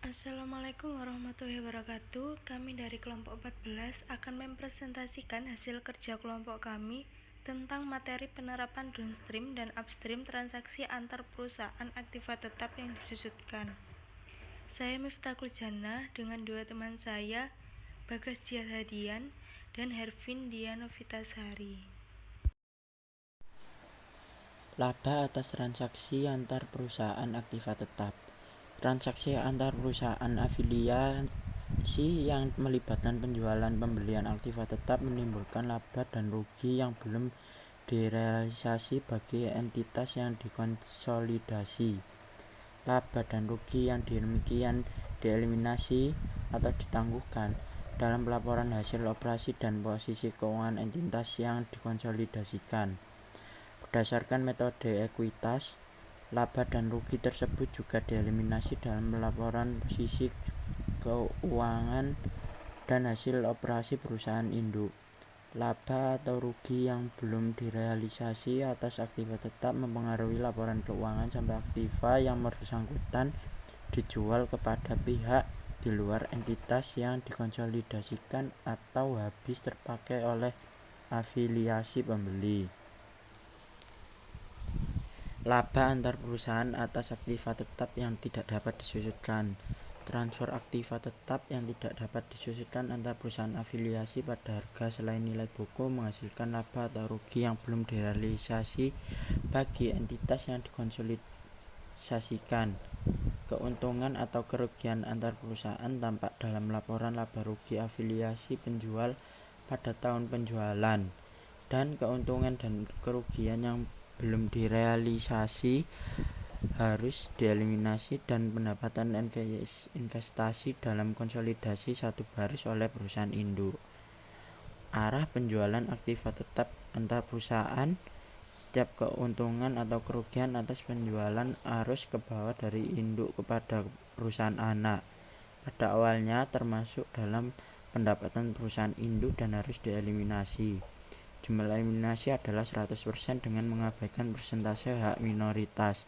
Assalamualaikum warahmatullahi wabarakatuh. Kami dari kelompok 14 akan mempresentasikan hasil kerja kelompok kami tentang materi penerapan downstream dan upstream transaksi antar perusahaan aktiva tetap yang disusutkan. Saya Miftahul Jannah dengan dua teman saya, Bagas Jihad Hadian dan Hervin Dianovitasari. Laba atas transaksi antar perusahaan aktiva tetap. Transaksi antar perusahaan afiliasi yang melibatkan penjualan pembelian aktiva tetap menimbulkan laba dan rugi yang belum direalisasi bagi entitas yang dikonsolidasi. Laba dan rugi yang demikian dieliminasi atau ditangguhkan dalam pelaporan hasil operasi dan posisi keuangan entitas yang dikonsolidasikan. Berdasarkan metode ekuitas, laba dan rugi tersebut juga dieliminasi dalam laporan posisi keuangan dan hasil operasi perusahaan induk. Laba atau rugi yang belum direalisasi atas aktiva tetap mempengaruhi laporan keuangan sampai aktiva yang bersangkutan dijual kepada pihak di luar entitas yang dikonsolidasikan atau habis terpakai oleh afiliasi pembeli. Laba antar perusahaan atas aktiva tetap yang tidak dapat disusutkan. Transfer aktiva tetap yang tidak dapat disusutkan antar perusahaan afiliasi pada harga selain nilai buku menghasilkan laba atau rugi yang belum direalisasi bagi entitas yang dikonsolidasikan. Keuntungan atau kerugian antar perusahaan tampak dalam laporan laba rugi afiliasi penjual pada tahun penjualan, dan keuntungan dan kerugian yang belum direalisasi harus dieliminasi dan pendapatan investasi dalam konsolidasi satu baris oleh perusahaan induk. Arah penjualan aktiva tetap antar perusahaan. Setiap keuntungan atau kerugian atas penjualan arus ke bawah dari induk kepada perusahaan anak. Pada awalnya termasuk dalam pendapatan perusahaan induk dan harus dieliminasi. Jumlah eliminasi adalah 100% dengan mengabaikan persentase hak minoritas.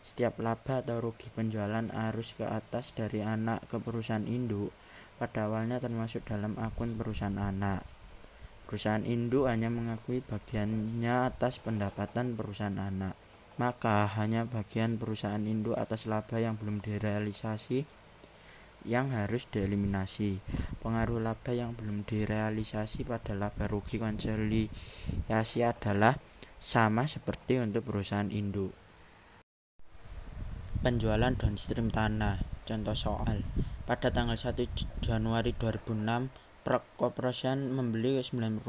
Setiap laba atau rugi penjualan arus ke atas dari anak ke perusahaan induk pada awalnya termasuk dalam akun perusahaan anak. Perusahaan induk hanya mengakui bagiannya atas pendapatan perusahaan anak, maka hanya bagian perusahaan induk atas laba yang belum direalisasi yang harus dieliminasi. Pengaruh laba yang belum direalisasi pada laba rugi konsolidasi adalah sama seperti untuk perusahaan induk. Penjualan downstream tanah. Contoh soal. Pada tanggal 1 Januari 2006, Prague Corporation membeli 90%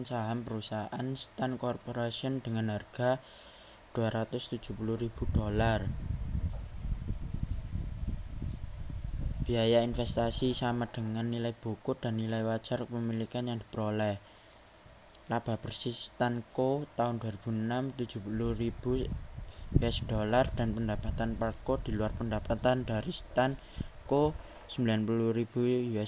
saham perusahaan Stan Corporation dengan harga $270.000. Biaya investasi sama dengan nilai buku dan nilai wajar kepemilikan yang diperoleh. Laba bersih Stanco tahun 2006 $70.000 dan pendapatan Parco di luar pendapatan dari Stanco $90.000.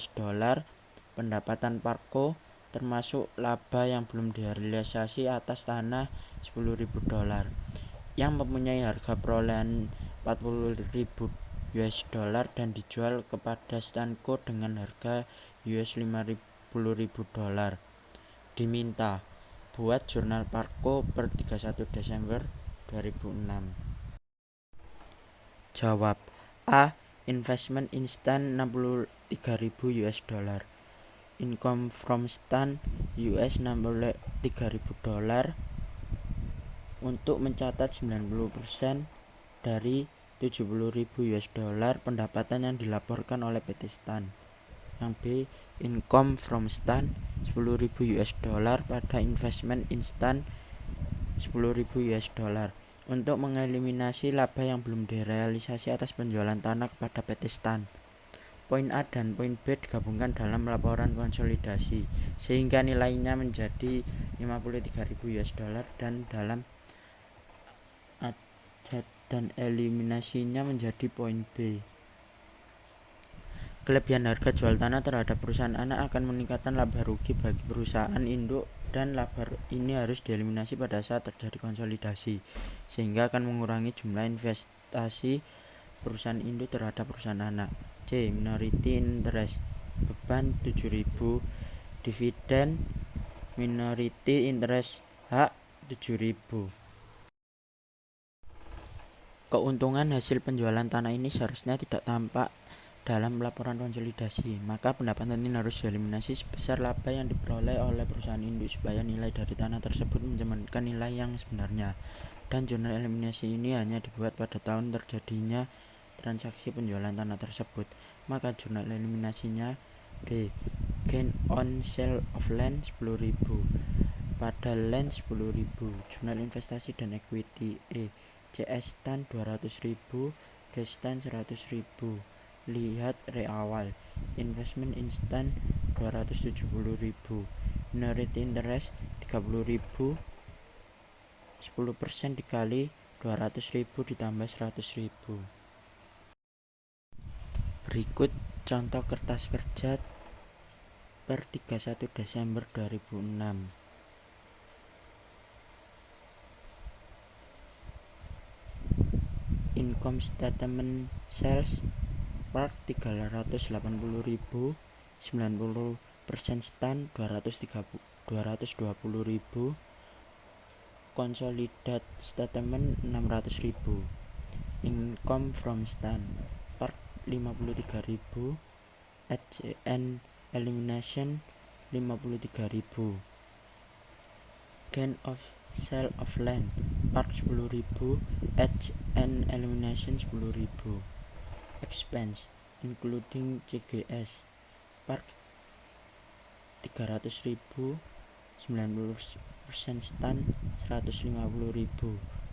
Pendapatan Parco termasuk laba yang belum direalisasi atas tanah $10.000 yang mempunyai harga perolehan $40.000 dan dijual kepada Stanco dengan harga $50.000. Diminta buat jurnal Parco per 31 Desember 2006. Jawab. A. Investment in Stan $63.000. Income from Stan $63.000 untuk mencatat 90% dari $70.000 pendapatan yang dilaporkan oleh PT Stan. Yang B. Income from Stan $10.000 pada investment in Stan $10.000 untuk mengeliminasi laba yang belum direalisasi atas penjualan tanah kepada PT Stan. Poin A dan poin B digabungkan dalam laporan konsolidasi sehingga nilainya menjadi $53.000 dan dalam dan eliminasinya menjadi poin B. Kelebihan harga jual tanah terhadap perusahaan anak akan meningkatkan laba rugi bagi perusahaan induk, dan laba ini harus dieliminasi pada saat terjadi konsolidasi sehingga akan mengurangi jumlah investasi perusahaan induk terhadap perusahaan anak. C. Minority interest beban 7.000, dividen minority interest hak 7.000. Keuntungan hasil penjualan tanah ini seharusnya tidak tampak dalam laporan konsolidasi, maka pendapatan ini harus dieliminasi sebesar laba yang diperoleh oleh perusahaan induk supaya nilai dari tanah tersebut mencerminkan nilai yang sebenarnya. Dan jurnal eliminasi ini hanya dibuat pada tahun terjadinya transaksi penjualan tanah tersebut. Maka jurnal eliminasinya D. Gain on sale of land 10.000, pada land 10.000. Jurnal investasi dan equity E. CS tan 200.000, restan 100.000. Lihat reawal. Investment instan 270.000. Minority interest 30.000. 10% dikali 200.000 ditambah 100.000. Berikut contoh kertas kerja per 31 Desember 2006. Income statement sales part 380.000, 90% stand 220.000, consolidated statement 600.000. Income from stand part 53.000, and elimination 53.000. Gain of sale of land part 10.000, and elimination 10.000. Expense including CGS part 300.000, 90% stand 150.000,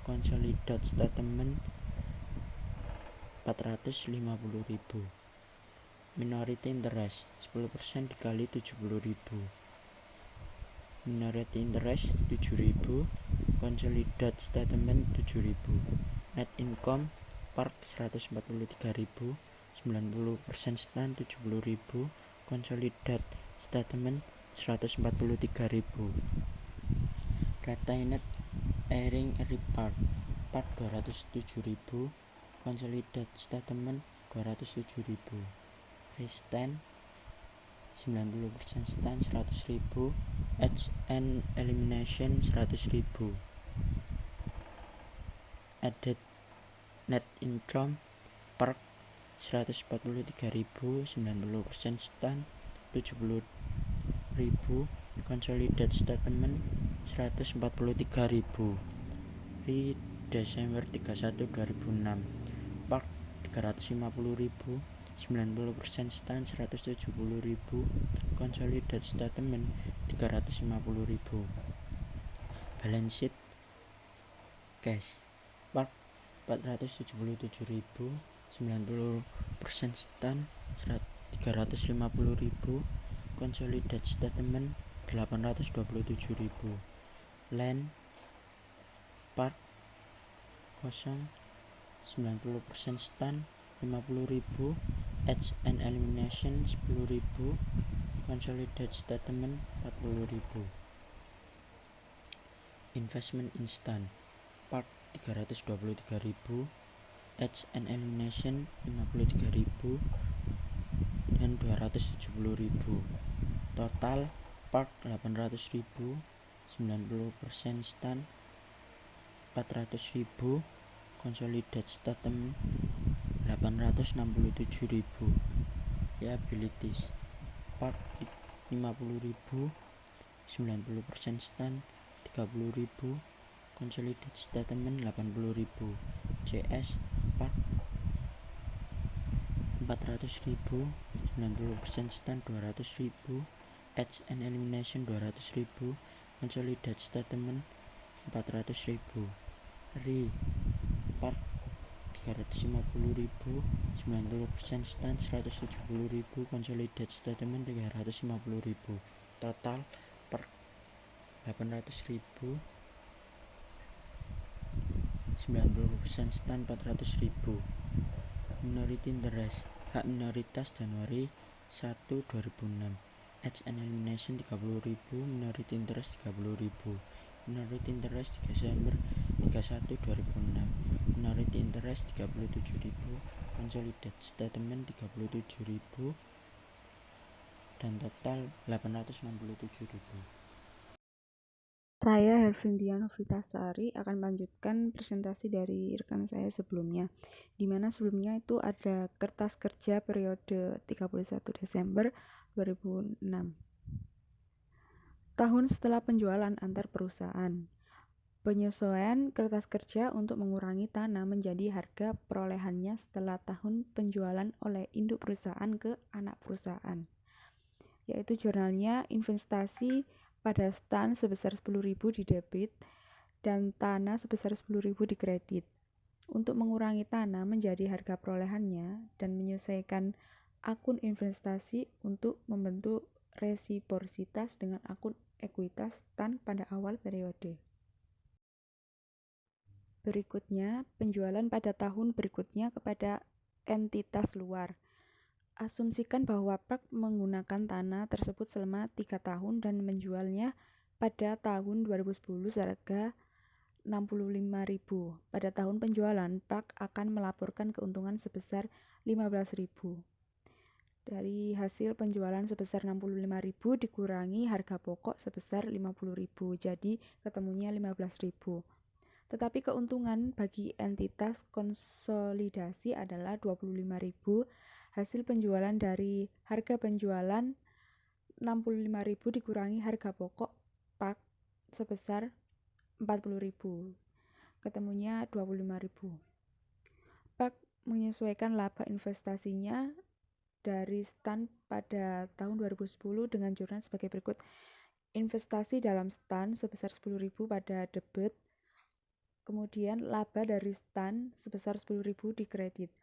consolidated statement 450.000. Minority interest 10% dikali 70.000. Minority interest 7.000, consolidated statement 7.000. Net income part 143.000, 90% stand 70.000, consolidated statement 143.000. Retained earning report part 207.000, consolidated statement 207.000. Restand 90% stand 100.000, and elimination 100.000. Added net income per 143.000, 90% stand 70.000, consolidated statement 143.000. Di Desember 31 2006 part 350.000, 90% stand 170.000, consolidated statement 350.000. Balance sheet cash part 477.000, 90% stand 350.000, consolidated statement 827.000. Land part kosong 90% stand 50.000, and elimination 10.000, consolidated statement 40.000. Investment instant part 323.000, and elimination 53.000 dan 270.000. Total part 800.000, 90% stand 400.000, consolidated statement 867.000. Liabilities part 50.000, 90% stand 30.000, consolidated statement 80.000. CS part 400.000, 90% stand 200.000, and elimination 200.000, consolidated statement 400.000. Part 350.000, 90% stand 170.000, consolidated statement 350.000. Total per 800.000, 90% stand 400.000. Minority interest hak minoritas Januari 1 2006, and elimination 30.000, minority interest 30.000. Minority interest Desember 31 2006, minority interest 37.000, Consolidated Statement 37.000 dan total 867.000. Saya Hervindia Novitasari akan melanjutkan presentasi dari rekan saya sebelumnya, di mana sebelumnya itu ada kertas kerja periode 31 Desember 2006. Tahun setelah penjualan antar perusahaan. Penyesuaian kertas kerja untuk mengurangi tanah menjadi harga perolehannya setelah tahun penjualan oleh induk perusahaan ke anak perusahaan, yaitu jurnalnya investasi pada stan sebesar 10.000 di debit dan tanah sebesar 10.000 di kredit. Untuk mengurangi tanah menjadi harga perolehannya dan menyesuaikan akun investasi untuk membentuk resiprositas dengan akun ekuitas stan pada awal periode. Berikutnya, penjualan pada tahun berikutnya kepada entitas luar. Asumsikan bahwa Park menggunakan tanah tersebut selama 3 tahun dan menjualnya pada tahun 2010 seharga 65.000. Pada tahun penjualan, Park akan melaporkan keuntungan sebesar 15.000. Dari hasil penjualan sebesar 65.000 dikurangi harga pokok sebesar 50.000, jadi ketemunya 15.000. Tetapi keuntungan bagi entitas konsolidasi adalah 25.000. Hasil penjualan dari harga penjualan 65.000 dikurangi harga pokok Park sebesar 40.000. Ketemunya 25.000. Park menyesuaikan laba investasinya dari stan pada tahun 2010 dengan jurnal sebagai berikut. Investasi dalam stan sebesar 10.000 pada debit. Kemudian laba dari stan sebesar 10.000 di kredit.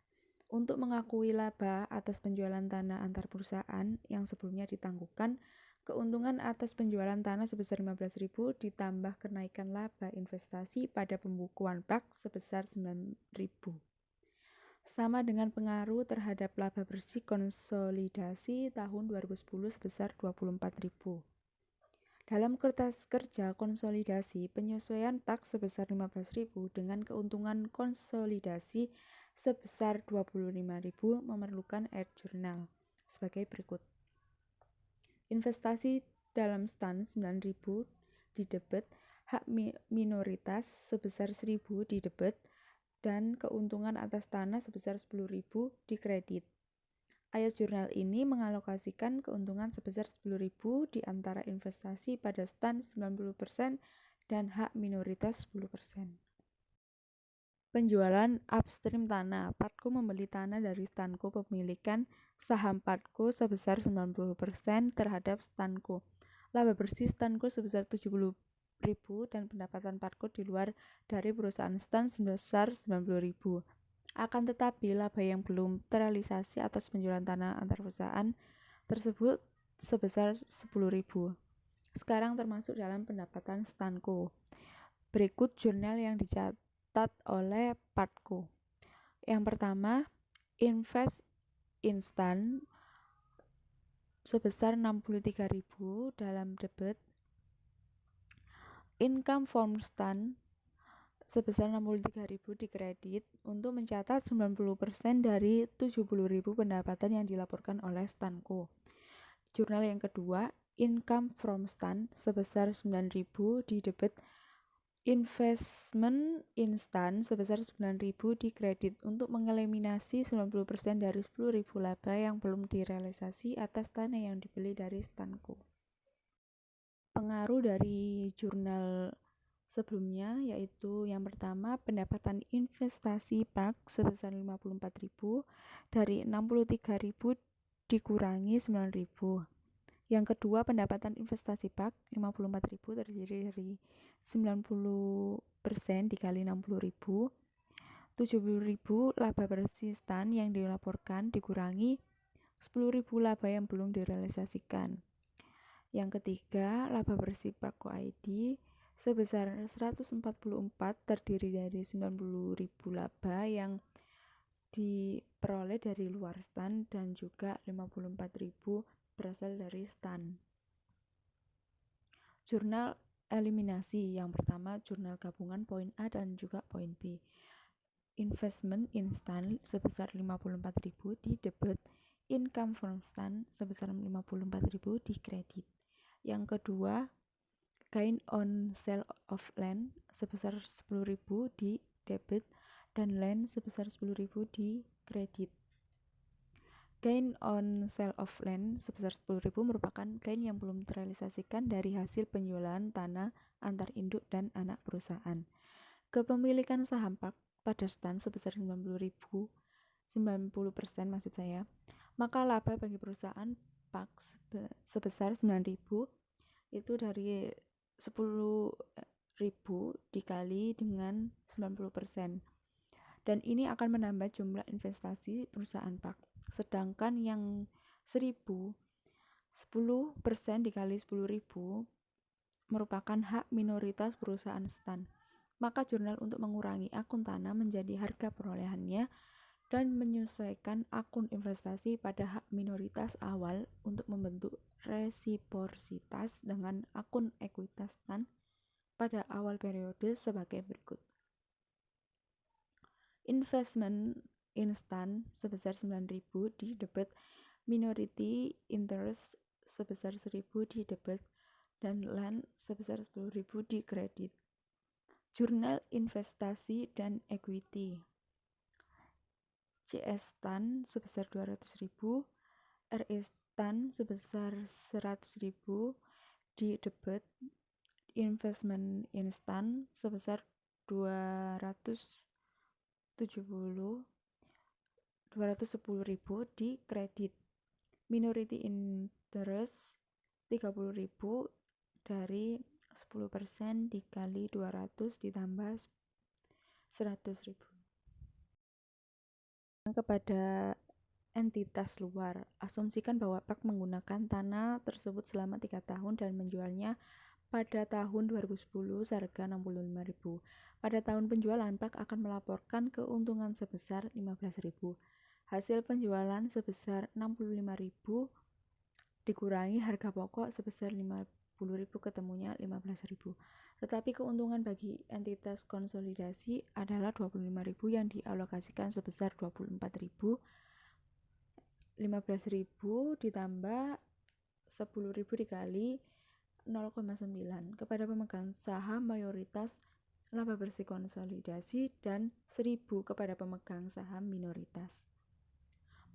Untuk mengakui laba atas penjualan tanah antar perusahaan yang sebelumnya ditangguhkan, keuntungan atas penjualan tanah sebesar 15.000 ditambah kenaikan laba investasi pada pembukuan Park sebesar 9.000. Sama dengan pengaruh terhadap laba bersih konsolidasi tahun 2010 sebesar 24.000. Dalam kertas kerja konsolidasi, penyesuaian Park sebesar 15.000 dengan keuntungan konsolidasi sebesar 25.000 memerlukan air jurnal sebagai berikut. Investasi dalam stan 9.000 di debit, hak minoritas sebesar 1.000 di debit, dan keuntungan atas tanah sebesar 10.000 di kredit. Ayat jurnal ini mengalokasikan keuntungan sebesar 10.000 di antara investasi pada stan 90% dan hak minoritas 10%. Penjualan upstream tanah. Partco membeli tanah dari Stanco pemilikan saham Partco sebesar 90% terhadap Stanco. Laba bersih Stanco sebesar 70.000 dan pendapatan Partco di luar dari perusahaan stan sebesar 90.000. Akan tetapi, laba yang belum terrealisasi atas penjualan tanah antar perusahaan tersebut sebesar 10.000. Sekarang termasuk dalam pendapatan Stanco. Berikut jurnal yang dicatat oleh Partco. Yang pertama, invest in stan sebesar 63.000 dalam debit. Income from stan sebesar 63.000 di kredit untuk mencatat 90% dari 70.000 pendapatan yang dilaporkan oleh Stanco. Jurnal yang kedua, income from stan sebesar 9.000 di debit. Investment in stan sebesar 9.000 di kredit untuk mengeliminasi 90% dari 10.000 laba yang belum direalisasi atas tanah yang dibeli dari Stanco. Pengaruh dari jurnal sebelumnya yaitu yang pertama, pendapatan investasi Park sebesar 54.000 dari 63.000 dikurangi 9.000. Yang kedua, pendapatan investasi Park 54.000 terdiri dari 90% dikali 60.000. 70.000 laba bersih stan yang dilaporkan dikurangi 10.000 laba yang belum direalisasikan. Yang ketiga, laba bersih Partco ID sebesar 144 terdiri dari 90.000 laba yang diperoleh dari luar stan dan juga 54.000 berasal dari stan. Jurnal eliminasi yang pertama, jurnal gabungan poin A dan juga poin B. investment instan sebesar 54.000 di debit, income from stand sebesar 54.000 di kredit. Yang kedua, gain on sale of land sebesar 10.000 di debit dan land sebesar 10.000 di kredit. Gain on sale of land sebesar 10.000 merupakan gain yang belum terrealisasikan dari hasil penjualan tanah antar induk dan anak perusahaan. Kepemilikan saham pada stand sebesar 90% maksud saya, maka laba bagi perusahaan PAK sebesar 9.000 itu dari 10.000 dikali dengan 90%, dan ini akan menambah jumlah investasi perusahaan PAK. Sedangkan yang 10% dikali 10.000 merupakan hak minoritas perusahaan stand. Maka jurnal untuk mengurangi akun tanah menjadi harga perolehannya dan menyesuaikan akun investasi pada hak minoritas awal untuk membentuk resiprositas dengan akun ekuitas stand pada awal periode sebagai berikut. Investment instan sebesar 9.000 di debit, minority interest sebesar 1.000 di debit, dan land sebesar 10.000 di kredit. Jurnal investasi dan equity. CS STAN sebesar 200.000, RE STAN sebesar 100.000 di debit, investment instan sebesar 210.000 di kredit, minority interest 30.000 dari 10% dikali 200 ditambah 100.000. Kepada entitas luar, asumsikan bahwa PAK menggunakan tanah tersebut selama 3 tahun dan menjualnya pada tahun 2010 seharga 65.000. Pada tahun penjualan, PAK akan melaporkan keuntungan sebesar 15.000. Hasil penjualan sebesar 65.000 dikurangi harga pokok sebesar 50.000 ketemunya 15.000. Tetapi keuntungan bagi entitas konsolidasi adalah 25.000 yang dialokasikan sebesar 24.000. 15.000 ditambah 10.000 dikali 0,9 kepada pemegang saham mayoritas laba bersih konsolidasi dan 1.000 kepada pemegang saham minoritas.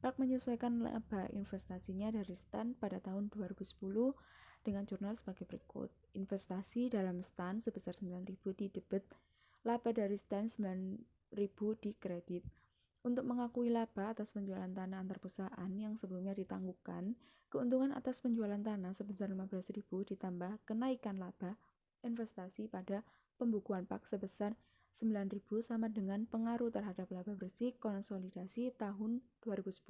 PAK menyesuaikan laba investasinya dari stand pada tahun 2010 dengan jurnal sebagai berikut. Investasi dalam stand sebesar 9.000 di debit, laba dari stand 9.000 di kredit. Untuk mengakui laba atas penjualan tanah antar perusahaan yang sebelumnya ditangguhkan, keuntungan atas penjualan tanah sebesar 15.000 ditambah kenaikan laba investasi pada pembukuan PAK sebesar 9.000 sama dengan pengaruh terhadap laba bersih konsolidasi tahun 2010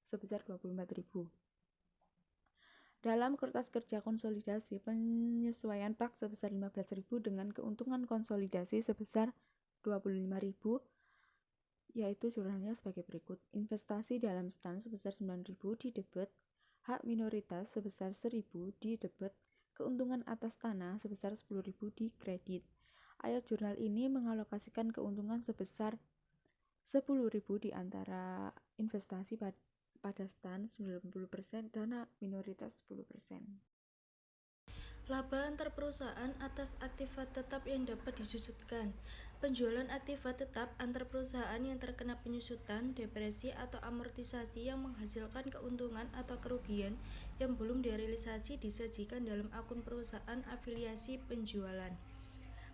sebesar 24.000. Dalam kertas kerja konsolidasi, penyesuaian PAK sebesar 15.000 dengan keuntungan konsolidasi sebesar 25.000, yaitu jurnalnya sebagai berikut. Investasi dalam stand sebesar 9.000 di debit, hak minoritas sebesar 1.000 di debit, keuntungan atas tanah sebesar 10.000 di kredit. Ayat jurnal ini mengalokasikan keuntungan sebesar 10.000 di antara investasi pada stand 90%, dana minoritas 10%. Laba antar perusahaan atas aktiva tetap yang dapat disusutkan. Penjualan aktiva tetap antar perusahaan yang terkena penyusutan, depresi, atau amortisasi yang menghasilkan keuntungan atau kerugian yang belum direalisasi disajikan dalam akun perusahaan afiliasi penjualan.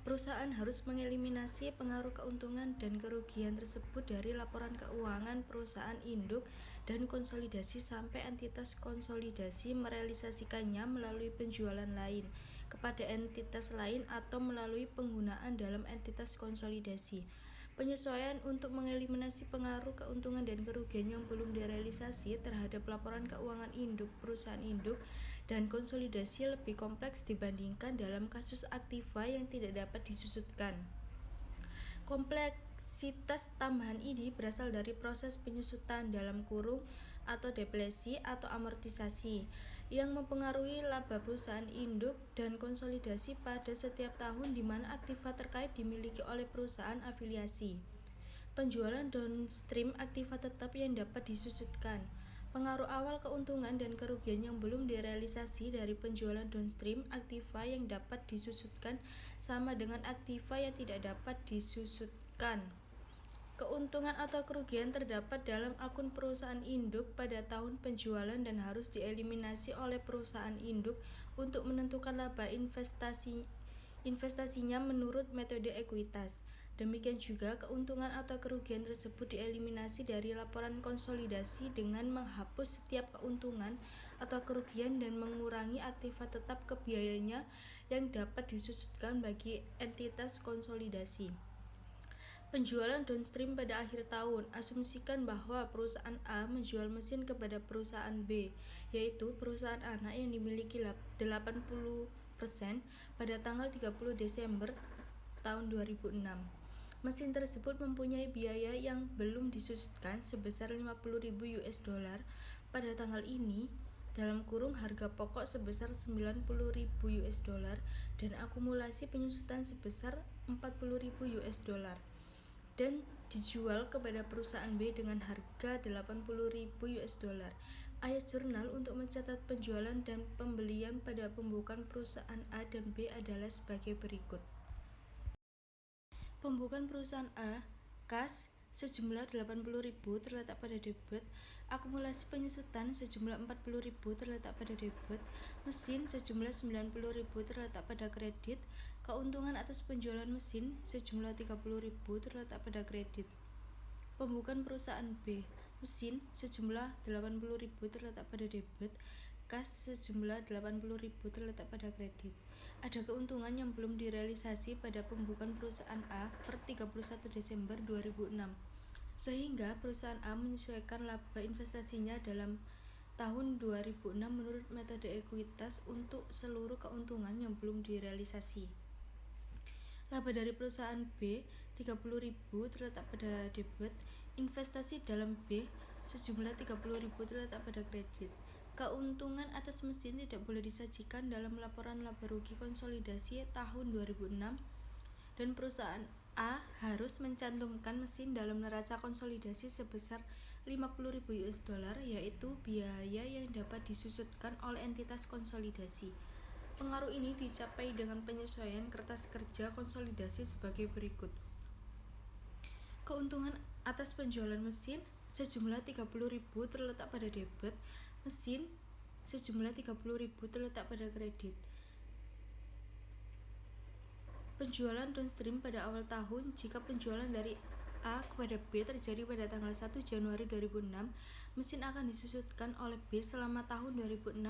Perusahaan harus mengeliminasi pengaruh keuntungan dan kerugian tersebut dari laporan keuangan perusahaan induk dan konsolidasi sampai entitas konsolidasi merealisasikannya melalui penjualan lain kepada entitas lain atau melalui penggunaan dalam entitas konsolidasi. Penyesuaian untuk mengeliminasi pengaruh keuntungan dan kerugian yang belum direalisasi terhadap laporan keuangan induk perusahaan induk dan konsolidasi lebih kompleks dibandingkan dalam kasus aktiva yang tidak dapat disusutkan. Kompleksitas tambahan ini berasal dari proses penyusutan dalam kurung atau depresi atau amortisasi yang mempengaruhi laba perusahaan induk dan konsolidasi pada setiap tahun di mana aktiva terkait dimiliki oleh perusahaan afiliasi. Penjualan downstream aktiva tetap yang dapat disusutkan. Pengaruh awal keuntungan dan kerugian yang belum direalisasi dari penjualan downstream aktiva yang dapat disusutkan sama dengan aktiva yang tidak dapat disusutkan. Keuntungan atau kerugian terdapat dalam akun perusahaan induk pada tahun penjualan dan harus dieliminasi oleh perusahaan induk untuk menentukan laba investasinya menurut metode ekuitas. Demikian juga keuntungan atau kerugian tersebut dieliminasi dari laporan konsolidasi dengan menghapus setiap keuntungan atau kerugian dan mengurangi aktiva tetap kebiayanya yang dapat disusutkan bagi entitas konsolidasi. Penjualan downstream pada akhir tahun. Asumsikan bahwa perusahaan A menjual mesin kepada perusahaan B, yaitu perusahaan anak yang dimiliki 80% pada tanggal 30 Desember tahun 2006. Mesin tersebut mempunyai biaya yang belum disusutkan sebesar 50.000 US dollar pada tanggal ini, dalam kurung harga pokok sebesar 90.000 US dollar dan akumulasi penyusutan sebesar 40.000 US dollar. Dan dijual kepada perusahaan B dengan harga 80.000 US dollar. Ayat jurnal untuk mencatat penjualan dan pembelian pada pembukaan perusahaan A dan B adalah sebagai berikut. Pembukaan perusahaan A, kas sejumlah 80.000 terletak pada debit, akumulasi penyusutan sejumlah 40.000 terletak pada debit, mesin sejumlah 90.000 terletak pada kredit, keuntungan atas penjualan mesin sejumlah 30.000 terletak pada kredit. Pembukaan perusahaan B, mesin sejumlah 80.000 terletak pada debit, kas sejumlah 80.000 terletak pada kredit. Ada keuntungan yang belum direalisasi pada pembukaan perusahaan A per 31 Desember 2006, sehingga perusahaan A menyesuaikan laba investasinya dalam tahun 2006 menurut metode ekuitas untuk seluruh keuntungan yang belum direalisasi. Laba dari perusahaan B 30.000 terletak pada debit, investasi dalam B sejumlah 30.000 terletak pada kredit. Keuntungan atas mesin tidak boleh disajikan dalam laporan laba rugi konsolidasi tahun 2006 dan perusahaan A harus mencantumkan mesin dalam neraca konsolidasi sebesar 50.000 US dollar, yaitu biaya yang dapat disusutkan oleh entitas konsolidasi. Pengaruh ini dicapai dengan penyesuaian kertas kerja konsolidasi sebagai berikut. Keuntungan atas penjualan mesin sejumlah 30.000 terletak pada debit, mesin sejumlah 30.000 terletak pada kredit. Penjualan downstream pada awal tahun. Jika penjualan dari A kepada B terjadi pada tanggal 1 Januari 2006, mesin akan disusutkan oleh B selama tahun 2006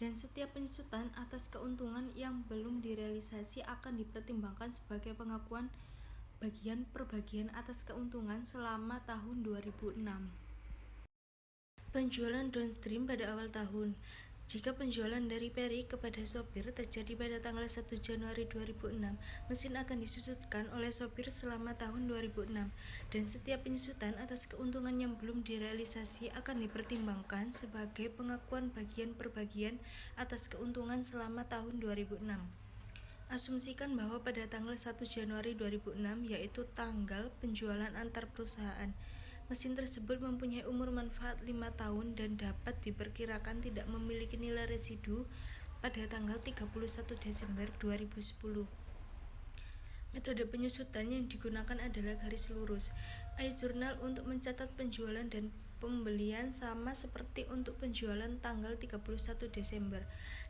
dan setiap penyusutan atas keuntungan yang belum direalisasi akan dipertimbangkan sebagai pengakuan bagian per bagian atas keuntungan selama tahun 2006. Penjualan downstream pada awal tahun. Jika penjualan dari Peri kepada sopir terjadi pada tanggal 1 Januari 2006, mesin akan disusutkan oleh sopir selama tahun 2006 dan setiap penyusutan atas keuntungan yang belum direalisasi akan dipertimbangkan sebagai pengakuan bagian per bagian atas keuntungan selama tahun 2006. Asumsikan bahwa pada tanggal 1 Januari 2006, yaitu tanggal penjualan antar perusahaan, mesin tersebut mempunyai umur manfaat 5 tahun dan dapat diperkirakan tidak memiliki nilai residu pada tanggal 31 Desember 2010. Metode penyusutan yang digunakan adalah garis lurus. Ayat jurnal untuk mencatat penjualan dan pembelian sama seperti untuk penjualan tanggal 31 Desember.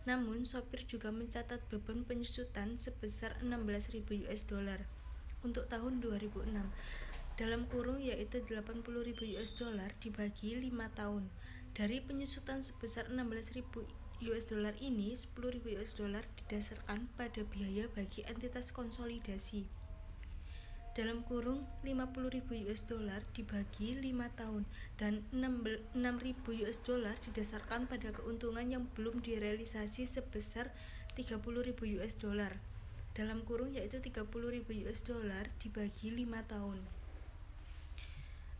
Namun, sopir juga mencatat beban penyusutan sebesar 16.000 US dollar untuk tahun 2006. Dalam kurung yaitu 80.000 US dollar dibagi 5 tahun. Dari penyusutan sebesar 16.000 US dollar ini, 10.000 US dollar didasarkan pada biaya bagi entitas konsolidasi. Dalam kurung 50.000 US dollar dibagi 5 tahun dan 6.000 US dollar didasarkan pada keuntungan yang belum direalisasi sebesar 30.000 US dollar. Dalam kurung yaitu 30.000 US dollar dibagi 5 tahun.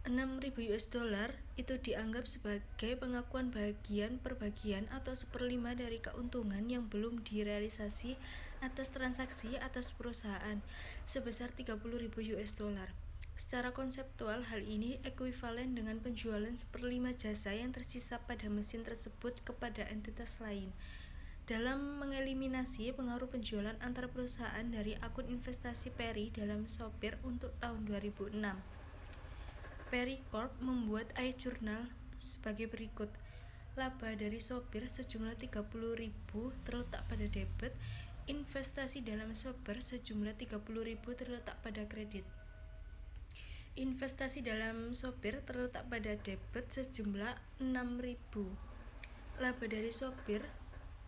6.000 US dollar itu dianggap sebagai pengakuan bagian per bagian atau 1/5 dari keuntungan yang belum direalisasi atas transaksi atas perusahaan sebesar 30.000 US dollar. Secara konseptual, hal ini ekuivalen dengan penjualan 1/5 jasa yang tersisa pada mesin tersebut kepada entitas lain. Dalam mengeliminasi pengaruh penjualan antar perusahaan dari akun investasi Peri dalam Sopir untuk tahun 2006, Peri Corp membuat iJournal sebagai berikut. Laba dari Sopir sejumlah 30.000 terletak pada debit, investasi dalam Sopir sejumlah 30.000 terletak pada kredit. Investasi dalam Sopir terletak pada debit sejumlah 6.000. Laba dari Sopir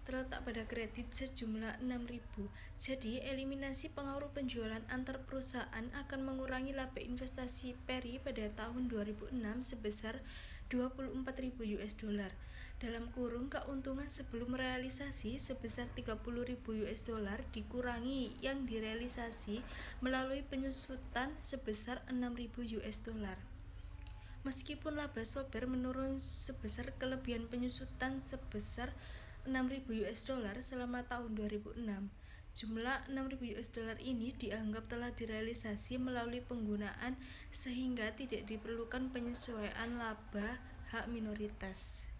terletak pada kredit sejumlah 6.000. Jadi, eliminasi pengaruh penjualan antar perusahaan akan mengurangi laba investasi Peri pada tahun 2006 sebesar $24.000 dalam kurung keuntungan sebelum realisasi sebesar $30.000 dikurangi yang direalisasi melalui penyusutan sebesar $6.000. Meskipun laba Sopir menurun sebesar kelebihan penyusutan sebesar $6.000 selama tahun 2006, jumlah $6.000 ini dianggap telah direalisasi melalui penggunaan sehingga tidak diperlukan penyesuaian laba hak minoritas.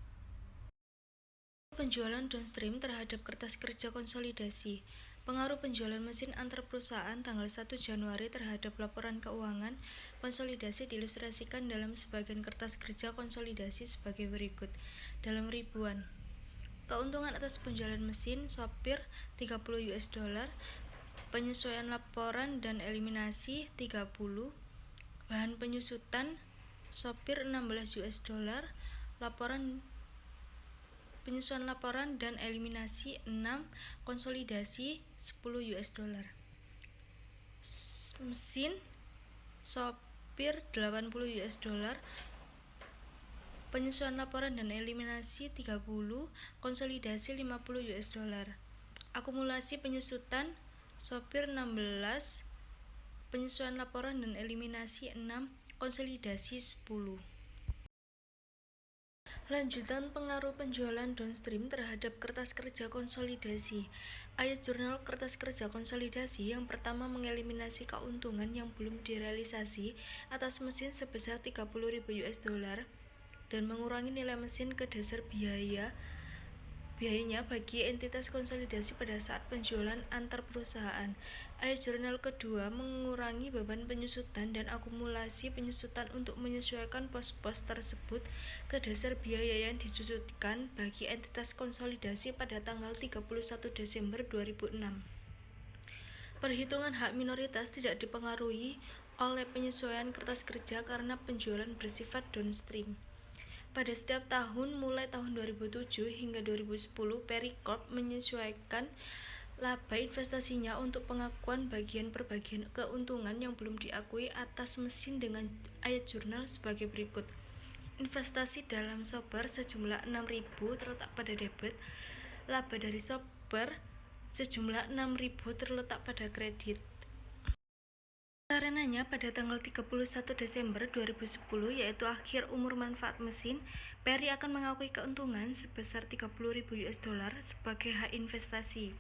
Penjualan downstream terhadap kertas kerja konsolidasi. Pengaruh penjualan mesin antar perusahaan tanggal 1 Januari terhadap laporan keuangan konsolidasi diilustrasikan dalam sebagian kertas kerja konsolidasi sebagai berikut. Dalam ribuan. Keuntungan atas penjualan mesin Sopir $30, penyesuaian laporan dan eliminasi 30, bahan penyusutan Sopir $16, penyesuaian laporan dan eliminasi 6, konsolidasi $10. Mesin Sopir $80, penyesuaian laporan dan eliminasi 30, konsolidasi $50. Akumulasi penyusutan Sopir 16, penyesuaian laporan dan eliminasi 6, konsolidasi 10. Lanjutan pengaruh penjualan downstream terhadap kertas kerja konsolidasi. iJournal kertas kerja konsolidasi yang pertama mengeliminasi keuntungan yang belum direalisasi atas mesin sebesar $30.000 dan mengurangi nilai mesin ke dasar biayanya bagi entitas konsolidasi pada saat penjualan antar perusahaan. iJournal kedua mengurangi beban penyusutan dan akumulasi penyusutan untuk menyesuaikan pos-pos tersebut ke dasar biaya yang disusutkan bagi entitas konsolidasi pada tanggal 31 Desember 2006. Perhitungan hak minoritas tidak dipengaruhi oleh penyesuaian kertas kerja karena penjualan bersifat downstream. Pada setiap tahun mulai tahun 2007 hingga 2010, Peri Corp menyesuaikan laba investasinya untuk pengakuan bagian per bagian keuntungan yang belum diakui atas mesin dengan iJournal sebagai berikut. Investasi dalam Sopir sejumlah 6.000 terletak pada debit, laba dari Sopir sejumlah 6.000 terletak pada kredit. Karenanya pada tanggal 31 Desember 2010 yaitu akhir umur manfaat mesin, Peri akan mengakui keuntungan sebesar $30.000 sebagai hak investasi.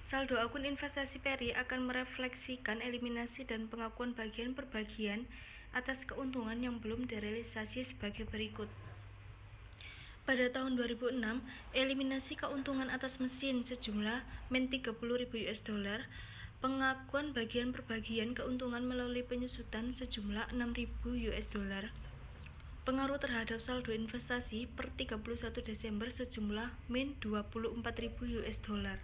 Saldo akun investasi Peri akan merefleksikan eliminasi dan pengakuan bagian per bagian atas keuntungan yang belum direalisasi sebagai berikut. Pada tahun 2006, eliminasi keuntungan atas mesin sejumlah $30.000, pengakuan bagian per bagian keuntungan melalui penyusutan sejumlah $6.000, pengaruh terhadap saldo investasi per 31 Desember sejumlah $24.000.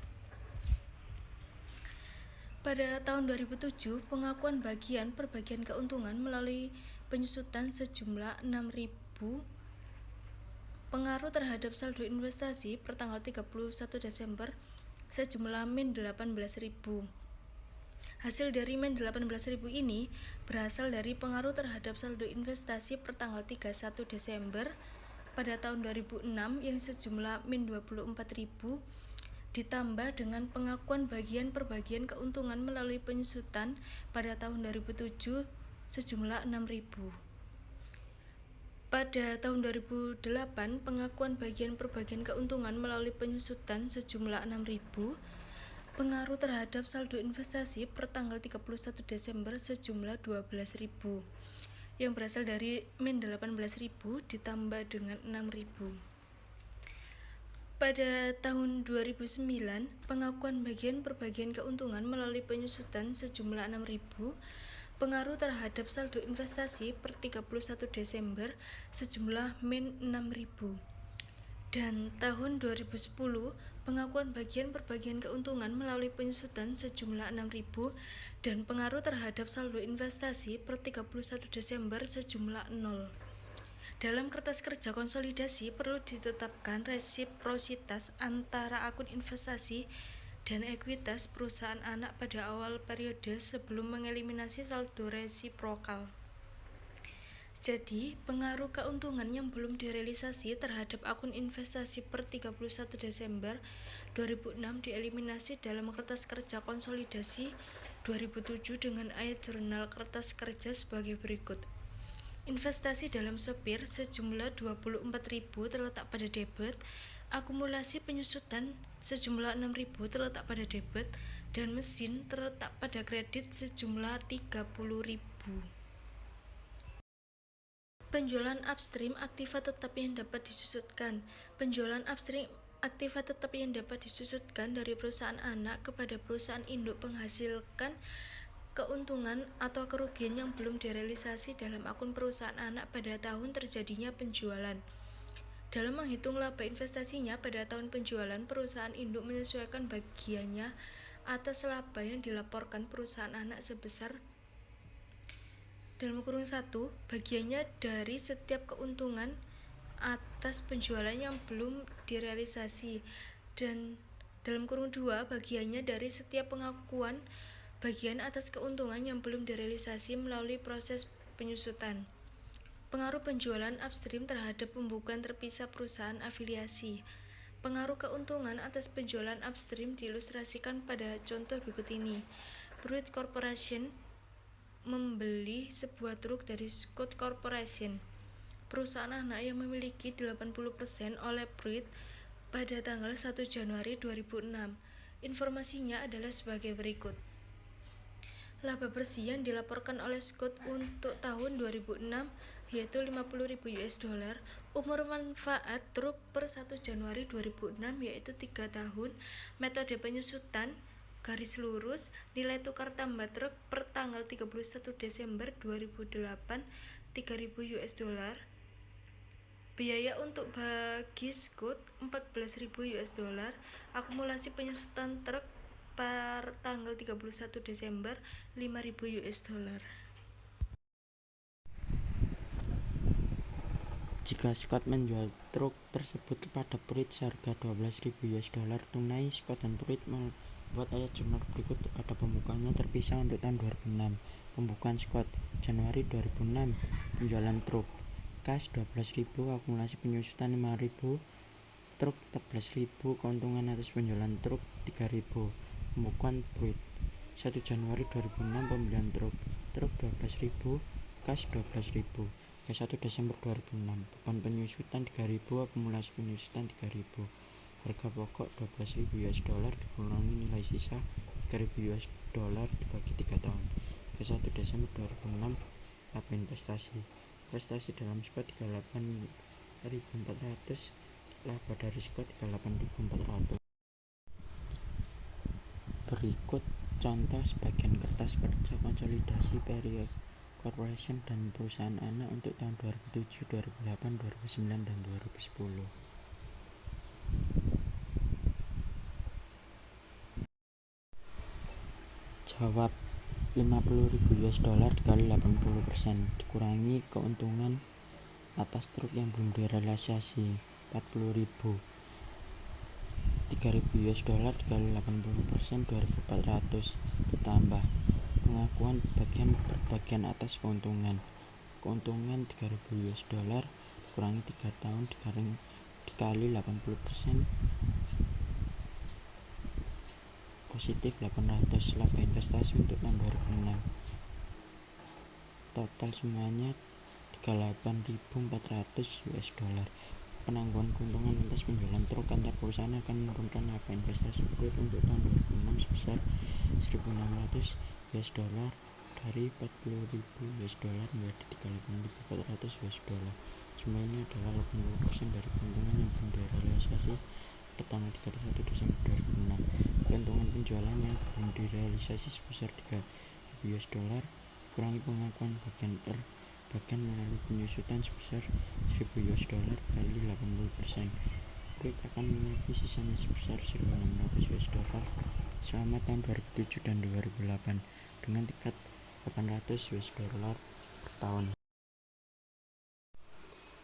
Pada tahun 2007, pengakuan bagian per bagian keuntungan melalui penyusutan sejumlah $6.000, pengaruh terhadap saldo investasi per tanggal 31 Desember sejumlah $18.000. Hasil dari $18.000 ini berasal dari pengaruh terhadap saldo investasi per tanggal 31 Desember pada tahun 2006 yang sejumlah $24.000 ditambah dengan pengakuan bagian per bagian keuntungan melalui penyusutan pada tahun 2007 sejumlah $6.000. Pada tahun 2008, pengakuan bagian per bagian keuntungan melalui penyusutan sejumlah $6.000 Pengaruh terhadap saldo investasi per tanggal 31 Desember sejumlah 12.000 yang berasal dari min 18.000 ditambah dengan 6.000. Pada tahun 2009, pengakuan bagian per bagian keuntungan melalui penyusutan sejumlah 6.000, pengaruh terhadap saldo investasi per 31 Desember sejumlah min 6.000. Dan tahun 2010, pengakuan bagian per bagian keuntungan melalui penyusutan sejumlah 6.000 dan pengaruh terhadap saldo investasi per 31 Desember sejumlah 0. Dalam kertas kerja konsolidasi perlu ditetapkan resiprositas antara akun investasi dan ekuitas perusahaan anak pada awal periode sebelum mengeliminasi saldo resiprokal. Jadi, pengaruh keuntungan yang belum direalisasi terhadap akun investasi per 31 Desember 2006 dieliminasi dalam kertas kerja konsolidasi 2007 dengan ayat jurnal kertas kerja sebagai berikut. Investasi dalam sopir sejumlah 24.000 terletak pada debit, akumulasi penyusutan sejumlah 6.000 terletak pada debit, dan mesin terletak pada kredit sejumlah 30.000. Penjualan upstream aktiva tetap yang dapat disusutkan. Penjualan upstream aktiva tetap yang dapat disusutkan dari perusahaan anak kepada perusahaan induk menghasilkan keuntungan atau kerugian yang belum direalisasi dalam akun perusahaan anak pada tahun terjadinya penjualan. Dalam menghitung laba investasinya pada tahun penjualan, perusahaan induk menyesuaikan bagiannya atas laba yang dilaporkan perusahaan anak sebesar (1) bagiannya dari setiap keuntungan atas penjualan yang belum direalisasi, dan (2) bagiannya dari setiap pengakuan bagian atas keuntungan yang belum direalisasi melalui proses penyusutan. Pengaruh penjualan upstream terhadap pembukuan terpisah perusahaan afiliasi. Pengaruh keuntungan atas penjualan upstream diilustrasikan pada contoh berikut ini. Pruitt Corporation membeli sebuah truk dari Scott Corporation, perusahaan anak yang memiliki 80% oleh Pruitt pada tanggal 1 Januari 2006. Informasinya adalah sebagai berikut. Laba bersih yang dilaporkan oleh Scott untuk tahun 2006 yaitu $50.000. Umur manfaat truk per 1 Januari 2006 yaitu 3 tahun. Metode penyusutan garis lurus nilai tukar tambah truk per tanggal 31 Desember 2008 $3.000. Biaya untuk bagi Scott $14.000. Akumulasi penyusutan truk per tanggal 31 Desember $5.000. Jika Scott menjual truk tersebut kepada Pruitt seharga $12.000 tunai, Scott dan Pruitt membuat ayat jurnal berikut pada pembukuannya terpisah untuk tahun 2006. Pembukuan Scott, Januari 2006, penjualan truk, kas $12.000, akumulasi penyusutan $5.000, truk $14.000, keuntungan atas penjualan truk $3.000. Pembukuan Pruitt, 1 Januari 2006, pembelian truk, $12.000, kas $12.000, ke 1 Desember 2006, beban penyusutan $3.000, akumulasi penyusutan $3.000, harga pokok $12.000 dikurangi nilai sisa $3.000 dibagi 3 tahun, ke 1 Desember 2006. Laba investasi dalam Scott 38.400, laba dari Scott 38.400. Berikut contoh sebagian kertas kerja konsolidasi periode Corporation dan perusahaan anak untuk tahun 2007, 2008, 2009, dan 2010. Jawab. $50.000 dikali 80% dikurangi keuntungan atas truk yang belum direalisasi $40.000. $3.000 dikali 80% $2.400 ditambah pengakuan bagian per bagian atas keuntungan $3.000 dikurangi 3 tahun dikali 80% positif 800. Laba investasi untuk tahun 2006 total semuanya $38.400. Penangguhan keuntungan atas penjualan truk antar perusahaan akan menurunkan laba investasi Pruit untuk tahun 2006 sebesar 1.600 US dollar dari 40.000 US dollar menjadi 38.400 US dollar. Jumlah ini adalah 80% dari keuntungan yang belum direalisasi pada tanggal 31 Desember 2006. Keuntungan penjualan yang belum direalisasi sebesar 3.000 US dollar kurangi pengakuan bagian per bagian melalui penyusutan sebesar 1.000 US dollar kali 80%. Pruit akan mengaku sisanya sebesar 1.600 US dollar selama tahun 2007 dan 2008 dengan tingkat 800 US dollar per tahun.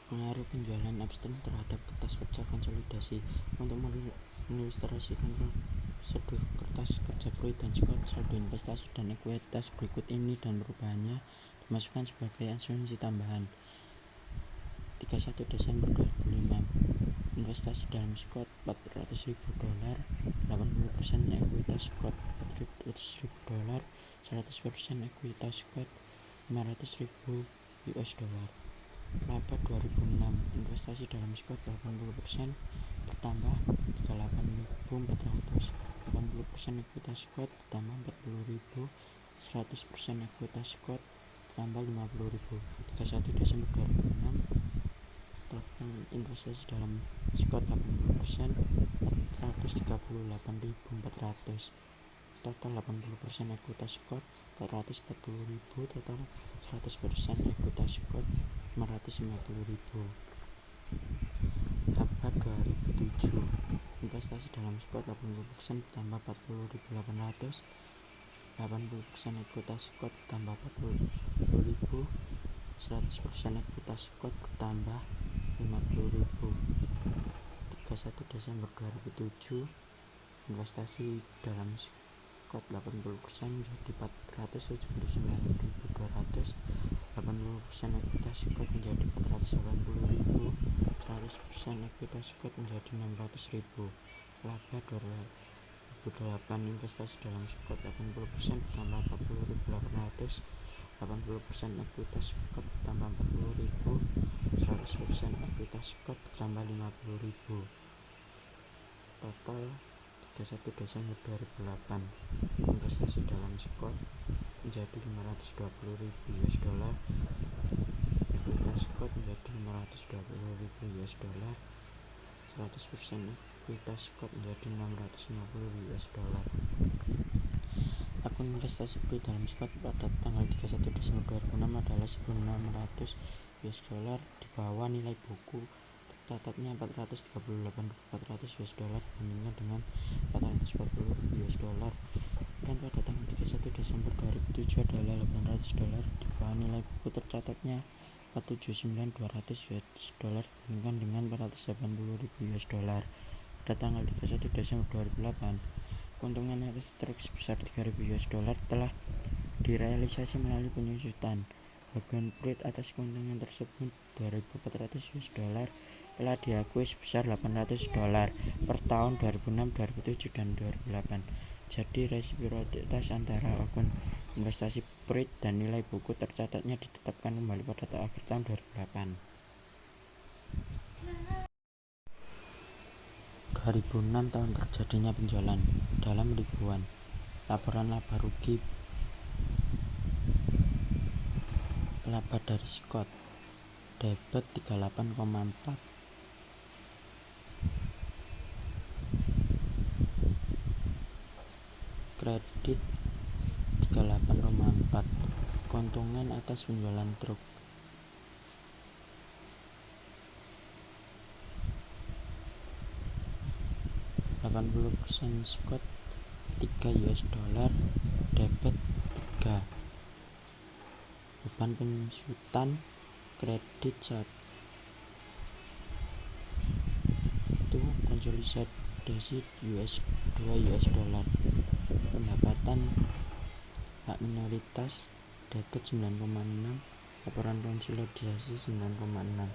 Pengaruh penjualan upstream terhadap kertas kerja konsolidasi. Untuk mengilustrasikan prosedur kertas kerja Pruit dan Scott, saldo investasi dan ekuitas berikut ini dan perubahannya dimasukkan sebagai asumsi tambahan. 31 Desember 2005, investasi dalam Scott 400.000 dolar, 80% ekuitas Scott 400.000 dolar, 100% ekuitas Scott 500.000 US dollar. Laba 2006, investasi dalam Scott 80% bertambah 38.400, 80% ekuitas Scott bertambah 40.000, 100% ekuitas Scott bertambah 50.000. 31 Desember 2006, total investasi dalam Scott 80%, 438.400, total 80% ekuitas Scott 440.000, total 100% ekuitas Scott 550.000. Laba 2007, investasi dalam Scott 80% bertambah 40.800, 80% ekuitas Scott bertambah 40.000, 100% ekuitas Scott bertambah 50.000. 31 Desember 2007, investasi dalam Scott 80% menjadi 479.200, 80% ekuitas Scott menjadi 480.000, 100% ekuitas Scott menjadi 600.000. Laba 2008, investasi dalam Scott 80% bertambah 40.800, 80% ekuitas Scott bertambah 40.000, 100% ekuitas Scott bertambah 50.000. Total 31 Desember 2008, investasi dalam Scott menjadi 520.000 US dollar, ekuitas Scott menjadi 520.000 US dollar, 100% ekuitas Scott menjadi 650.000 US dollar. Akun investasi Pruit dalam Scott pada tanggal 31 Desember 2006 adalah 1.600 US dollar di bawah nilai buku tercatatnya 438.400 US dollar dibandingkan dengan 440.000 US dollar, dan pada tanggal 31 Desember 2007 adalah 800 dolar di bawah nilai buku tercatatnya 479.200 US dollar dibandingkan dengan 480.000 US dollar pada tanggal 31 Desember 2008. Keuntungan atas truk sebesar 3.000 US dollar telah direalisasi melalui penyusutan. Bagian Pruit atas keuntungan tersebut 2.400 US dollar telah diakui sebesar 800 dolar per tahun 2006, 2007, dan 2008. Jadi resiprositas antara akun investasi Pruit dan nilai buku tercatatnya ditetapkan kembali pada akhir tahun 2008. 2006 tahun terjadinya penjualan dalam ribuan. Laporan laba rugi. Laba dari Scott, debit 38,4, kredit 38,4, keuntungan atas penjualan truk 80% Scott 3 US dollar, debit 3, beban penyusutan kredit 1, konsolidasi 2 US dollar, pendapatan hak minoritas debit 9,6, laporan konsolidasi 9,6.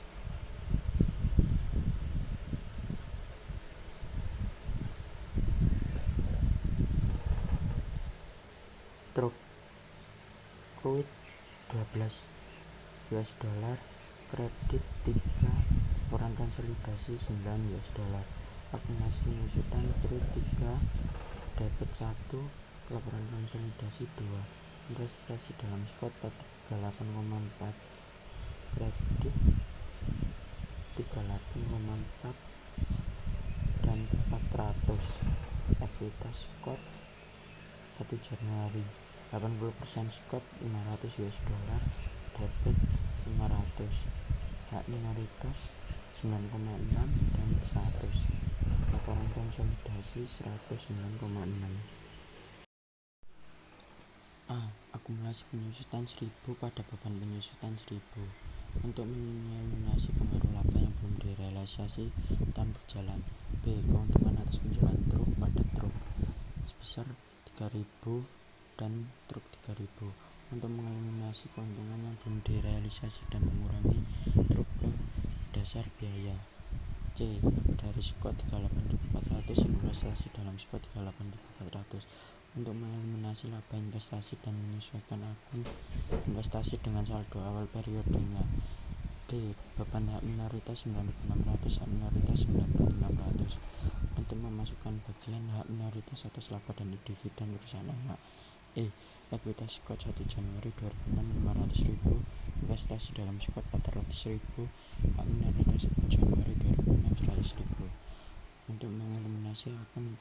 Truk Pruit 12 US dollar, kredit 3, laporan konsolidasi 9 US dollar. Akumulasi penyusutan periode 3 debit 1, laporan konsolidasi 2, investasi dalam skot 38,4, kredit 38,4 dan 400. Ekuitas skot 1 Januari 80% skot 500 US dollar, debit 500, hak minoritas 9,6 dan 100. Laporan konsolidasi 109,6. A. Akumulasi penyusutan 1000 pada beban penyusutan 1000 untuk mengeliminasi pengaruh laba yang belum direalisasi tahun berjalan. B. Keuntungan atas penjualan truk pada truk sebesar 3000 dan truk 3000 untuk mengeliminasi keuntungan yang belum direalisasi dan mengurangi truk ke dasar biaya. C. Lebih dari skot 38.400 investasi dalam skot 38.400 untuk mengeliminasi laba investasi dan menyesuaikan akun investasi dengan saldo awal periodenya. D. Beban hak minoritas 9.600, hak minoritas 9.600 untuk memasukkan bagian hak minoritas atas laba dan dividen perusahaan anak. E. Ekuitas skot 1 Januari 2006 500.000, investasi dalam skot 400.000, hak minoritas 1 Januari 2006 100.000 untuk mengeliminasi akun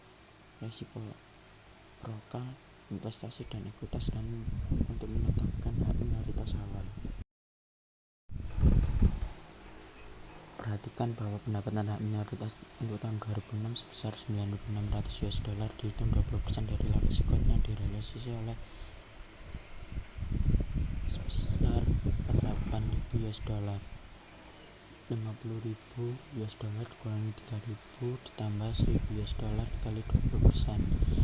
resiprokal investasi dan ekuitas dan untuk menetapkan hak minoritas awal. Perhatikan bahwa pendapatan hak minoritas untuk tahun 2006 sebesar 9.600 US dollar dihitung 20% dari laba skot yang direalisasi oleh sebesar 48.000 US dollar. 50.000 US dollar dikurangi 3.000 ditambah 1.000 US dollar dikali 20%.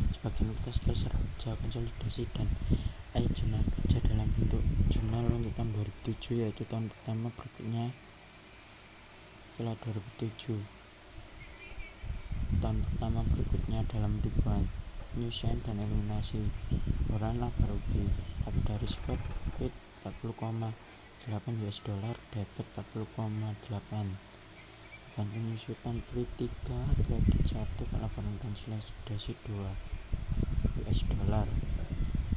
Sebagian ekuitas kerja konsolidasi dan jurnal kerja dalam bentuk jurnal untuk tahun 2007, yaitu tahun pertama berikutnya setelah 2007. Tahun pertama berikutnya dalam ribuan. Penyusuan dan eliminasi laporan laba rugi. Tapi dari skot rate 40,8 US dollar, debit 40,8. Dan penyusutan periode 3 kredit 1, laporan konsolidasi 2 US dollar.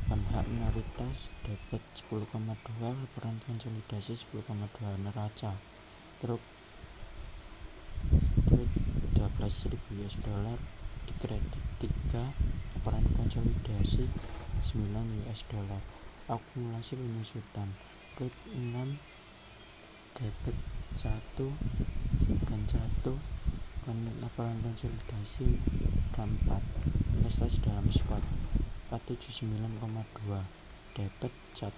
Dan hak minoritas debit 10,2, laporan konsolidasi 10,2 neraca. Truk 12.000 US dollar, di kredit 3, laporan konsolidasi 9 US dollar. Akumulasi penyusutan rate 6, debit 1 dan 1, dan laporan konsolidasi 4. Investasi dalam skot 479,2, debit 1,6,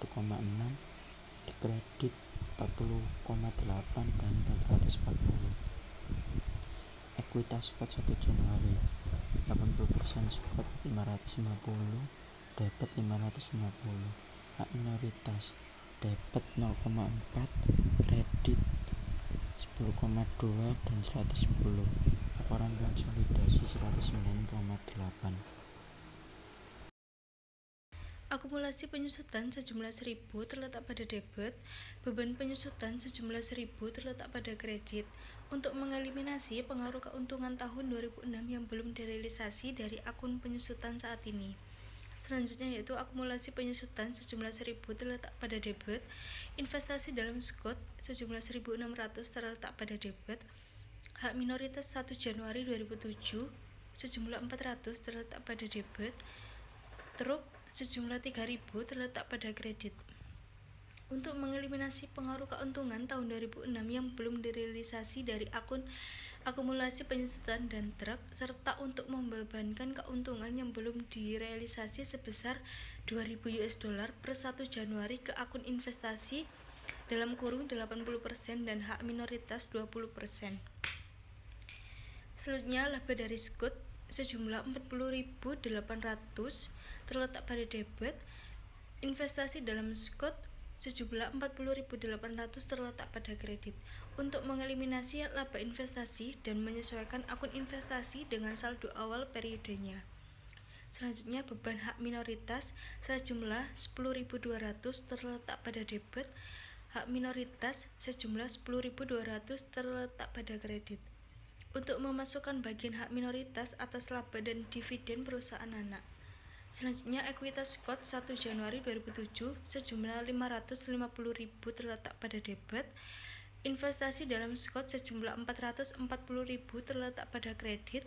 di kredit 40,8 dan 440. Ekuitas skot 1 Januari 80% skot 550, debit 550, hak minoritas debit 0,4, kredit 10,2 dan 110. Laporan konsolidasi 109,8. Akumulasi penyusutan sejumlah 1.000 terletak pada debit, beban penyusutan sejumlah 1.000 terletak pada kredit untuk mengeliminasi pengaruh keuntungan tahun 2006 yang belum direalisasi dari akun penyusutan saat ini. Selanjutnya yaitu akumulasi penyusutan sejumlah 1.000 terletak pada debit, investasi dalam skot sejumlah 1.600 terletak pada debit, hak minoritas 1 Januari 2007 sejumlah 400 terletak pada debit, truk sejumlah 3.000 terletak pada kredit. Untuk mengeliminasi pengaruh keuntungan tahun 2006 yang belum direalisasi dari akun akumulasi penyusutan dan truk, serta untuk membebankan keuntungan yang belum direalisasi sebesar 2.000 US dollar per 1 Januari ke akun investasi dalam kurung 80% dan hak minoritas 20%. Selanjutnya laba dari skot sejumlah 40.800 terletak pada debit, investasi dalam skot sejumlah 40.800 terletak pada kredit untuk mengeliminasi laba investasi dan menyesuaikan akun investasi dengan saldo awal periodenya. Selanjutnya beban hak minoritas sejumlah 10.200 terletak pada debit, hak minoritas sejumlah 10.200 terletak pada kredit. Untuk memasukkan bagian hak minoritas atas laba dan dividen perusahaan anak. Selanjutnya, ekuitas Scott 1 Januari 2007 sejumlah 550.000 terletak pada debit. Investasi dalam Scott sejumlah 440.000 terletak pada kredit.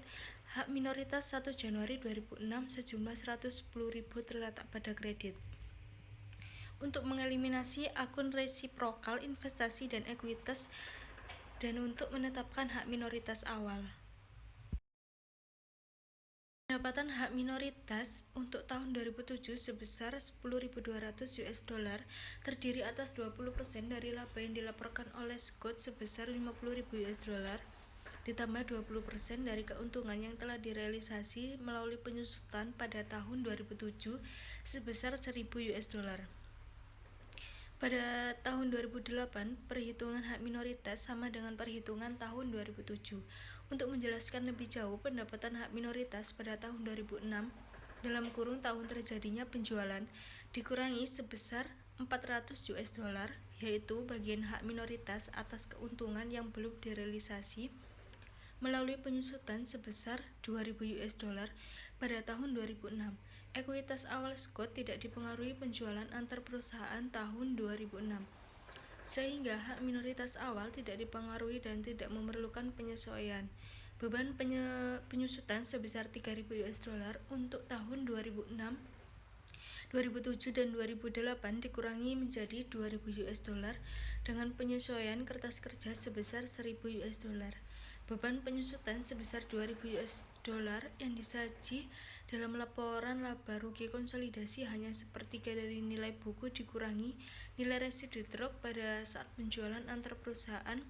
Hak minoritas 1 Januari 2006 sejumlah 110.000 terletak pada kredit. Untuk mengeliminasi akun resiprokal investasi dan ekuitas dan untuk menetapkan hak minoritas awal. Pendapatan hak minoritas untuk tahun 2007 sebesar 10.200 US dollar terdiri atas 20% dari laba yang dilaporkan oleh Scott sebesar 50.000 US dollar ditambah 20% dari keuntungan yang telah direalisasi melalui penyusutan pada tahun 2007 sebesar 1.000 US dollar. Pada tahun 2008, perhitungan hak minoritas sama dengan perhitungan tahun 2007. Untuk menjelaskan lebih jauh pendapatan hak minoritas pada tahun 2006, dalam kurung tahun terjadinya penjualan, dikurangi sebesar 400 US dollar, yaitu bagian hak minoritas atas keuntungan yang belum direalisasi, melalui penyusutan sebesar 2.000 US dollar pada tahun 2006. Ekuitas awal Scott tidak dipengaruhi penjualan antar perusahaan tahun 2006, sehingga hak minoritas awal tidak dipengaruhi dan tidak memerlukan penyesuaian. Beban penyusutan sebesar 3.000 US dollar untuk tahun 2006, 2007 dan 2008 dikurangi menjadi 2.000 US dollar dengan penyesuaian kertas kerja sebesar 1.000 US dollar. Beban penyusutan sebesar 2.000 US dollar yang disaji dalam laporan laba rugi konsolidasi hanya sepertiga dari nilai buku dikurangi nilai residu truk pada saat penjualan antar perusahaan,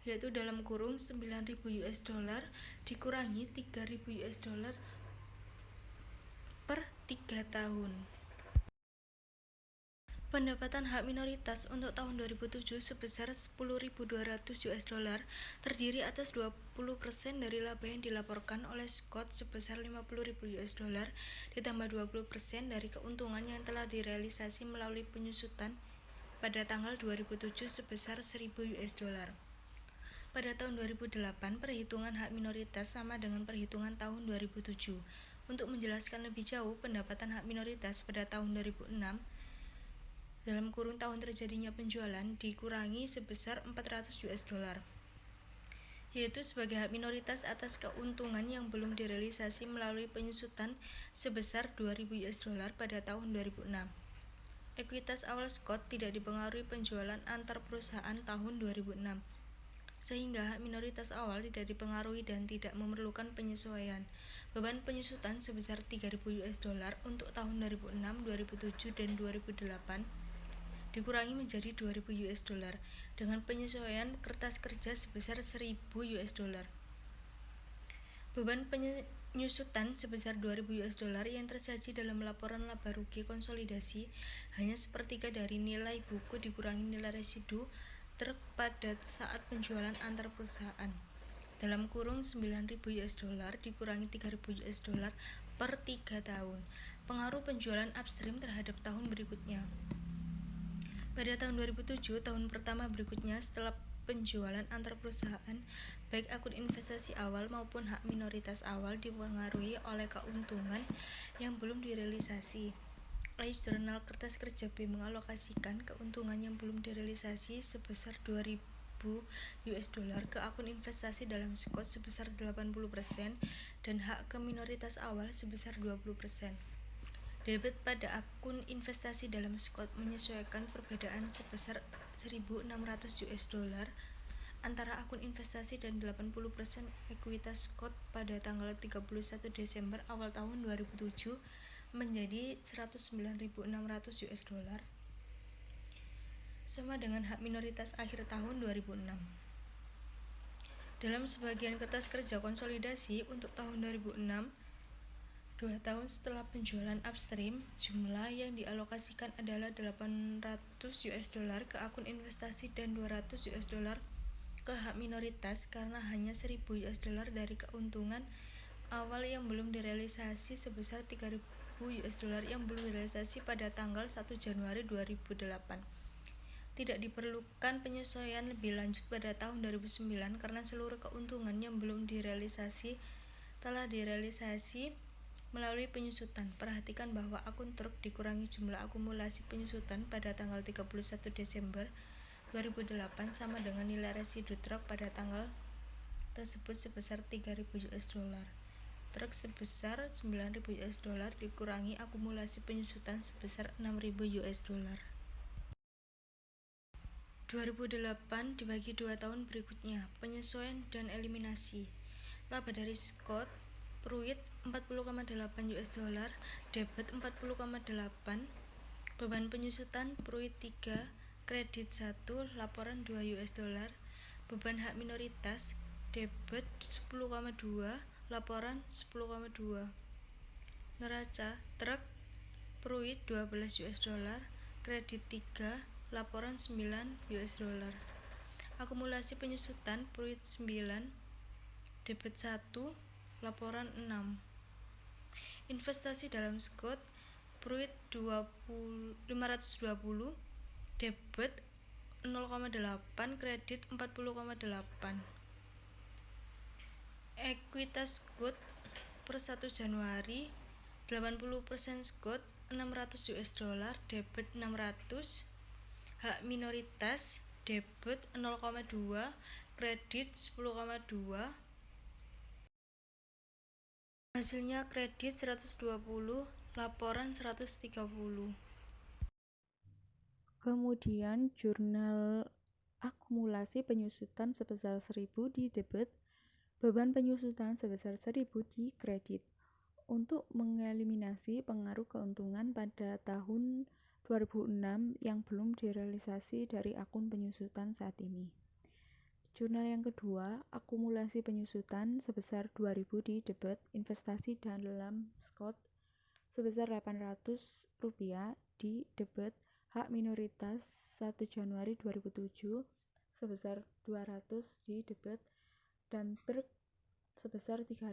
yaitu dalam kurung 9.000 US dollar dikurangi 3.000 US dollar per 3 tahun. Pendapatan hak minoritas untuk tahun 2007 sebesar 10.200 US dollar terdiri atas 20% dari laba yang dilaporkan oleh Scott sebesar 50.000 US dollar ditambah 20% dari keuntungan yang telah direalisasi melalui penyusutan pada tanggal 2007 sebesar 1.000 US dollar. Pada tahun 2008, perhitungan hak minoritas sama dengan perhitungan tahun 2007. Untuk menjelaskan lebih jauh pendapatan hak minoritas pada tahun 2006, dalam kurun tahun terjadinya penjualan dikurangi sebesar 400 US dollar, yaitu sebagai hak minoritas atas keuntungan yang belum direalisasi melalui penyusutan sebesar 2.000 US dollar pada tahun 2006. Ekuitas awal Scott tidak dipengaruhi penjualan antar perusahaan tahun 2006, sehingga hak minoritas awal tidak dipengaruhi dan tidak memerlukan penyesuaian. Beban penyusutan sebesar 3.000 US dollar untuk tahun 2006, 2007, dan 2008 dikurangi menjadi 2.000 US dollar dengan penyesuaian kertas kerja sebesar 1.000 US dollar. Beban penyusutan sebesar 2.000 US dollar yang tersaji dalam laporan laba rugi konsolidasi hanya sepertiga dari nilai buku dikurangi nilai residu truk pada saat penjualan antar perusahaan, dalam kurung 9.000 US dollar dikurangi 3.000 US dollar per 3 tahun. Pengaruh penjualan upstream terhadap tahun berikutnya. Pada tahun 2007, tahun pertama berikutnya setelah penjualan antar perusahaan, baik akun investasi awal maupun hak minoritas awal dipengaruhi oleh keuntungan yang belum direalisasi. Ice Journal Kertas Kerja B mengalokasikan keuntungan yang belum direalisasi sebesar 2.000 US dollar ke akun investasi dalam Scott sebesar 80% dan hak ke minoritas awal sebesar 20%. Debit pada akun investasi dalam Scott menyesuaikan perbedaan sebesar 1.600 US dollar antara akun investasi dan 80% ekuitas Scott pada tanggal 31 Desember awal tahun 2007 menjadi 109.600 US dollar, sama dengan hak minoritas akhir tahun 2006. Dalam sebagian kertas kerja konsolidasi untuk tahun 2006, 2 tahun setelah penjualan upstream, jumlah yang dialokasikan adalah 800 US dollar ke akun investasi dan 200 US dollar ke hak minoritas karena hanya 1.000 US dollar dari keuntungan awal yang belum direalisasi sebesar 3.000 US dollar yang belum direalisasi pada tanggal 1 Januari 2008. Tidak diperlukan penyesuaian lebih lanjut pada tahun 2009 karena seluruh keuntungan yang belum direalisasi telah direalisasi melalui penyusutan. Perhatikan bahwa akun truk dikurangi jumlah akumulasi penyusutan pada tanggal 31 Desember 2008 sama dengan nilai residu truk pada tanggal tersebut sebesar 3.000 US dollar. Truk sebesar 9.000 US dollar dikurangi akumulasi penyusutan sebesar 6.000 US dollar. 2008 dibagi 2 tahun berikutnya. Penyesuaian dan eliminasi. Laba dari Scott Pruitt 40,8 US dollar, debit 40,8, beban penyusutan Pruitt 3, kredit 1, laporan 2 US dollar, beban hak minoritas, debit 10,2, laporan 10,2. Neraca truk Pruitt 12 US dollar, kredit 3, laporan 9 US dollar. Akumulasi penyusutan Pruitt 9, debit 1, laporan 6. Investasi dalam Scott Pruitt 520, debit 0,8, kredit 40,8. Ekuitas Scott per 1 Januari 80% Scott 600 US dollar, debit 600. Hak minoritas debit 0,2, kredit 10,2. Hasilnya kredit 120, laporan 130. Kemudian jurnal akumulasi penyusutan sebesar 1.000 di debit, beban penyusutan sebesar 1.000 di kredit. Untuk mengeliminasi pengaruh keuntungan pada tahun 2006 yang belum direalisasi dari akun penyusutan saat ini. Jurnal yang kedua, akumulasi penyusutan sebesar 2.000 di debit, investasi dalam Scott sebesar Rp800 di debit, hak minoritas 1 Januari 2007 sebesar 200 di debit, dan truk sebesar 3.000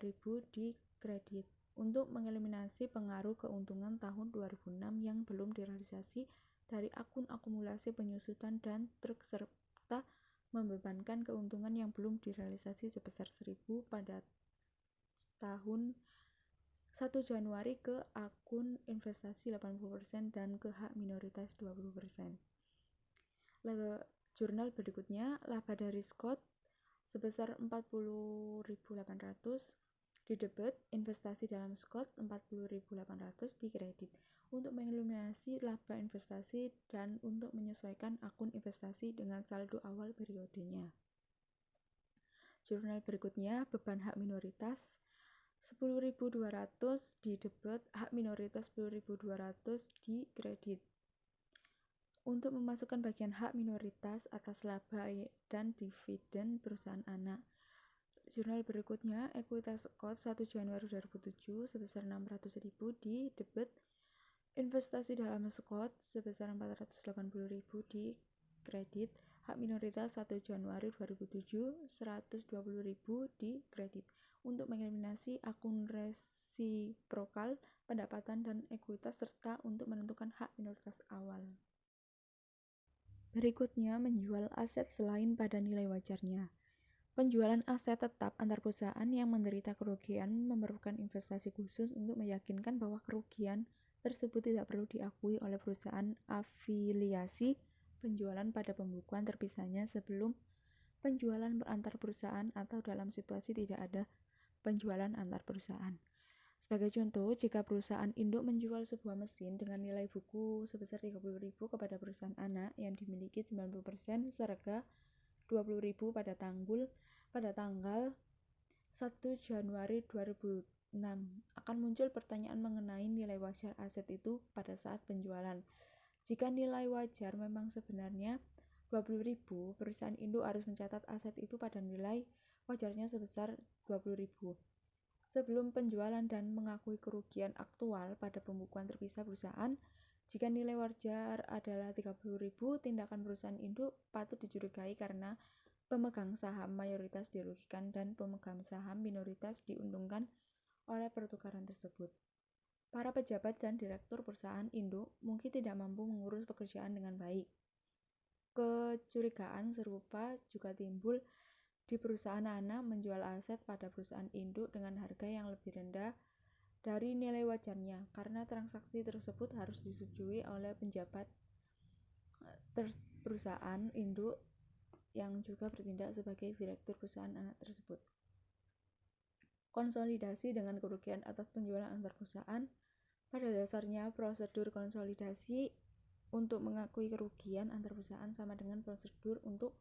di kredit. Untuk mengeliminasi pengaruh keuntungan tahun 2006 yang belum direalisasi dari akun akumulasi penyusutan dan truk serta membebankan keuntungan yang belum direalisasi sebesar 1.000 pada tahun 1 Januari ke akun investasi 80% dan ke hak minoritas 20%. Jurnal berikutnya, laba dari Scott sebesar 40.800 di debit, investasi dalam Scott 40.800 di kredit. Untuk mengeliminasi laba investasi dan untuk menyesuaikan akun investasi dengan saldo awal periodenya. Jurnal berikutnya, beban hak minoritas 10.200 di debit, hak minoritas 10.200 di kredit. Untuk memasukkan bagian hak minoritas atas laba dan dividen perusahaan anak. Jurnal berikutnya, ekuitas Scott 1 Januari 2007 sebesar 600.000 di debit, investasi dalam Scott sebesar 480.000 di kredit, hak minoritas 1 Januari 2007 120.000 di kredit. Untuk mengeliminasi akun resiprokal, pendapatan dan ekuitas serta untuk menentukan hak minoritas awal. Berikutnya, menjual aset selain pada nilai wajarnya. Penjualan aset tetap antar perusahaan yang menderita kerugian memerlukan investasi khusus untuk meyakinkan bahwa kerugian tersebut tidak perlu diakui oleh perusahaan afiliasi penjualan pada pembukuan terpisahnya sebelum penjualan antar perusahaan atau dalam situasi tidak ada penjualan antar perusahaan. Sebagai contoh, jika perusahaan induk menjual sebuah mesin dengan nilai buku sebesar 30.000 kepada perusahaan anak yang dimiliki 90% seharga 20.000 pada tanggal 1 Januari 2006, akan muncul pertanyaan mengenai nilai wajar aset itu pada saat penjualan. Jika nilai wajar memang sebenarnya 20.000, perusahaan induk harus mencatat aset itu pada nilai wajarnya sebesar 20.000 sebelum penjualan dan mengakui kerugian aktual pada pembukuan terpisah perusahaan. Jika nilai wajar adalah 30.000, tindakan perusahaan induk patut dicurigai karena pemegang saham mayoritas dirugikan dan pemegang saham minoritas diuntungkan oleh pertukaran tersebut. Para pejabat dan direktur perusahaan induk mungkin tidak mampu mengurus pekerjaan dengan baik. Kecurigaan serupa juga timbul di perusahaan anak menjual aset pada perusahaan induk dengan harga yang lebih rendah dari nilai wajarnya, karena transaksi tersebut harus disetujui oleh penjabat perusahaan induk yang juga bertindak sebagai direktur perusahaan anak tersebut. Konsolidasi dengan kerugian atas penjualan antar perusahaan. Pada dasarnya, prosedur konsolidasi untuk mengakui kerugian antar perusahaan sama dengan prosedur untuk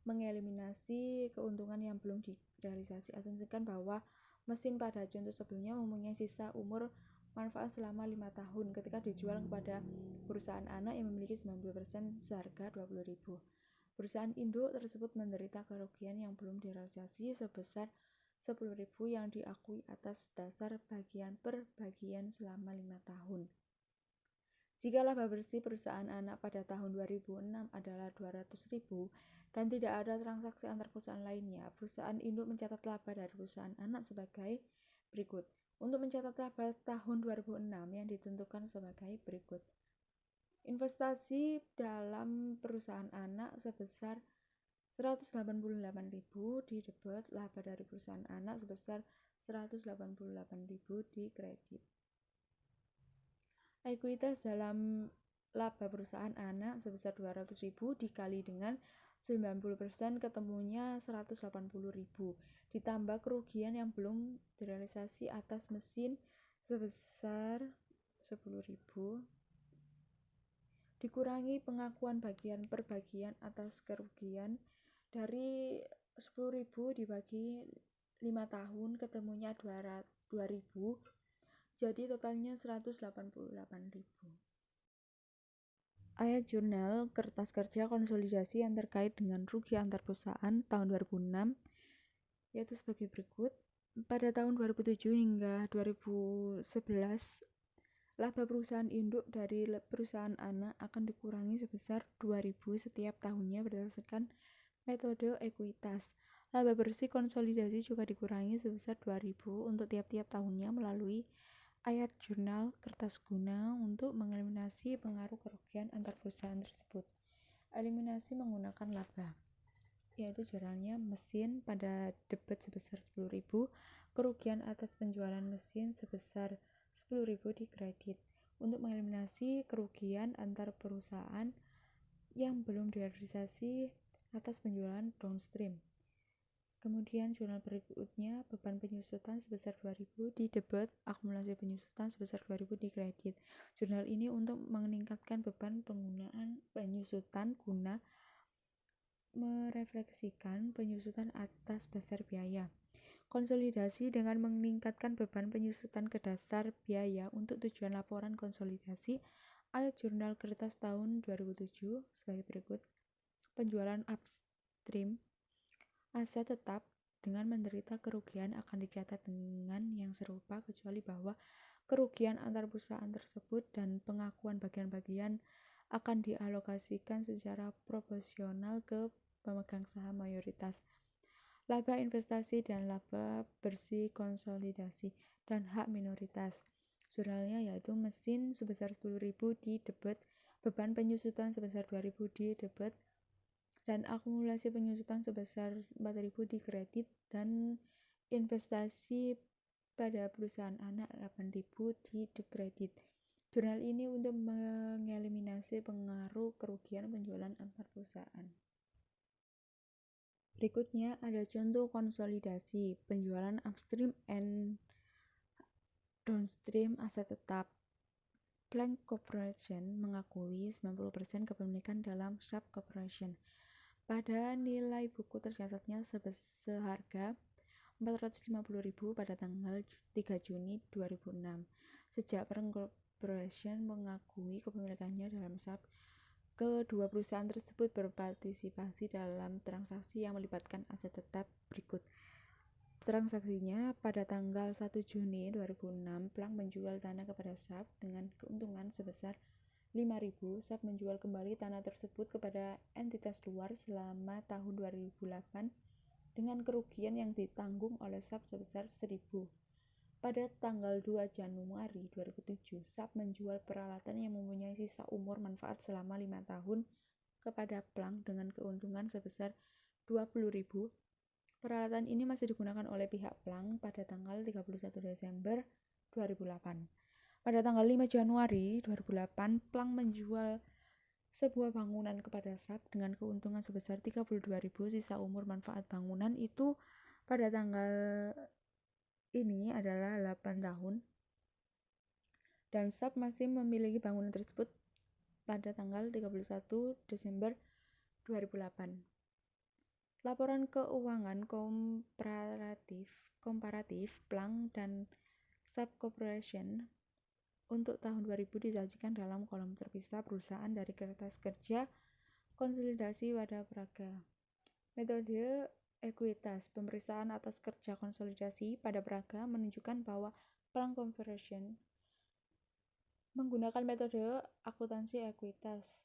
mengeliminasi keuntungan yang belum direalisasi. Asumsikan bahwa mesin pada contoh sebelumnya mempunyai sisa umur manfaat selama 5 tahun ketika dijual kepada perusahaan anak yang memiliki 90% seharga 20.000. Perusahaan induk tersebut menderita kerugian yang belum direalisasi sebesar 10.000 yang diakui atas dasar bagian per bagian selama 5 tahun. Jika laba bersih perusahaan anak pada tahun 2006 adalah 200.000 dan tidak ada transaksi antar perusahaan lainnya, perusahaan induk mencatat laba dari perusahaan anak sebagai berikut. Untuk mencatat laba tahun 2006 yang ditentukan sebagai berikut. Investasi dalam perusahaan anak sebesar 188.000 didebet laba dari perusahaan anak sebesar 188.000 dikredit. Ekuitas dalam laba perusahaan anak sebesar 200.000 dikali dengan 90% ketemunya 180.000 ditambah kerugian yang belum direalisasi atas mesin sebesar 10.000 dikurangi pengakuan bagian per bagian atas kerugian dari 10.000 dibagi 5 tahun ketemunya 2.000, jadi totalnya 188.000. Ayat jurnal kertas kerja konsolidasi yang terkait dengan rugi antar perusahaan tahun 2006 yaitu sebagai berikut. Pada tahun 2007 hingga 2011 laba perusahaan induk dari perusahaan anak akan dikurangi sebesar 2.000 setiap tahunnya berdasarkan metode ekuitas. Laba bersih konsolidasi juga dikurangi sebesar 2.000 untuk tiap-tiap tahunnya melalui ayat jurnal kertas guna untuk mengeliminasi pengaruh kerugian antar perusahaan tersebut. Eliminasi menggunakan laba, yaitu jurnalnya mesin pada debit sebesar 10.000, kerugian atas penjualan mesin sebesar 10.000 dikredit untuk mengeliminasi kerugian antar perusahaan yang belum direalisasi atas penjualan downstream. Kemudian jurnal berikutnya beban penyusutan sebesar 2.000 didebet, akumulasi penyusutan sebesar 2.000 dikredit. Jurnal ini untuk meningkatkan beban penggunaan penyusutan guna merefleksikan penyusutan atas dasar biaya. Konsolidasi dengan meningkatkan beban penyusutan ke dasar biaya untuk tujuan laporan konsolidasi. Ayat jurnal kertas tahun 2007 sebagai berikut. Penjualan upstream aset tetap dengan menderita kerugian akan dicatat dengan yang serupa kecuali bahwa kerugian antar perusahaan tersebut dan pengakuan bagian-bagian akan dialokasikan secara proporsional ke pemegang saham mayoritas. Laba investasi dan laba bersih konsolidasi dan hak minoritas. Jurnalnya yaitu mesin sebesar 10.000 didebet, beban penyusutan sebesar 2.000 didebet, dan akumulasi penyusutan sebesar 4.000 dikredit, dan investasi pada perusahaan anak 8.000 dikredit. Jurnal ini untuk mengeliminasi pengaruh kerugian penjualan antar perusahaan. Berikutnya ada contoh konsolidasi penjualan upstream and downstream aset tetap. Plank Corporation mengakui 90% kepemilikan dalam Sharp Corporation. Pada nilai buku tercatatnya seharga 450.000 pada tanggal 3 Juni 2006. Sejak Plank Corporation mengakui kepemilikannya dalam Sharp, kedua perusahaan tersebut berpartisipasi dalam transaksi yang melibatkan aset tetap berikut. Transaksinya pada tanggal 1 Juni 2006, Plank menjual tanah kepada Sharp dengan keuntungan sebesar 5.000. Sharp menjual kembali tanah tersebut kepada entitas luar selama tahun 2008 dengan kerugian yang ditanggung oleh Sharp sebesar 1.000. Pada tanggal 2 Januari 2007, Sharp menjual peralatan yang mempunyai sisa umur manfaat selama 5 tahun kepada Plang dengan keuntungan sebesar 20.000. Peralatan ini masih digunakan oleh pihak Plang pada tanggal 31 Desember 2008. Pada tanggal 5 Januari 2008, Plang menjual sebuah bangunan kepada SAP dengan keuntungan sebesar 32.000. Sisa umur manfaat bangunan itu pada tanggal ini adalah 8 tahun. Dan SAP masih memiliki bangunan tersebut pada tanggal 31 Desember 2008. Laporan keuangan komparatif Plang dan SAP Corporation untuk tahun 2000 disajikan dalam kolom terpisah perusahaan dari kertas kerja konsolidasi pada Praga. Metode ekuitas pemeriksaan atas kerja konsolidasi pada Praga menunjukkan bahwa Plang Corporation menggunakan metode akuntansi ekuitas.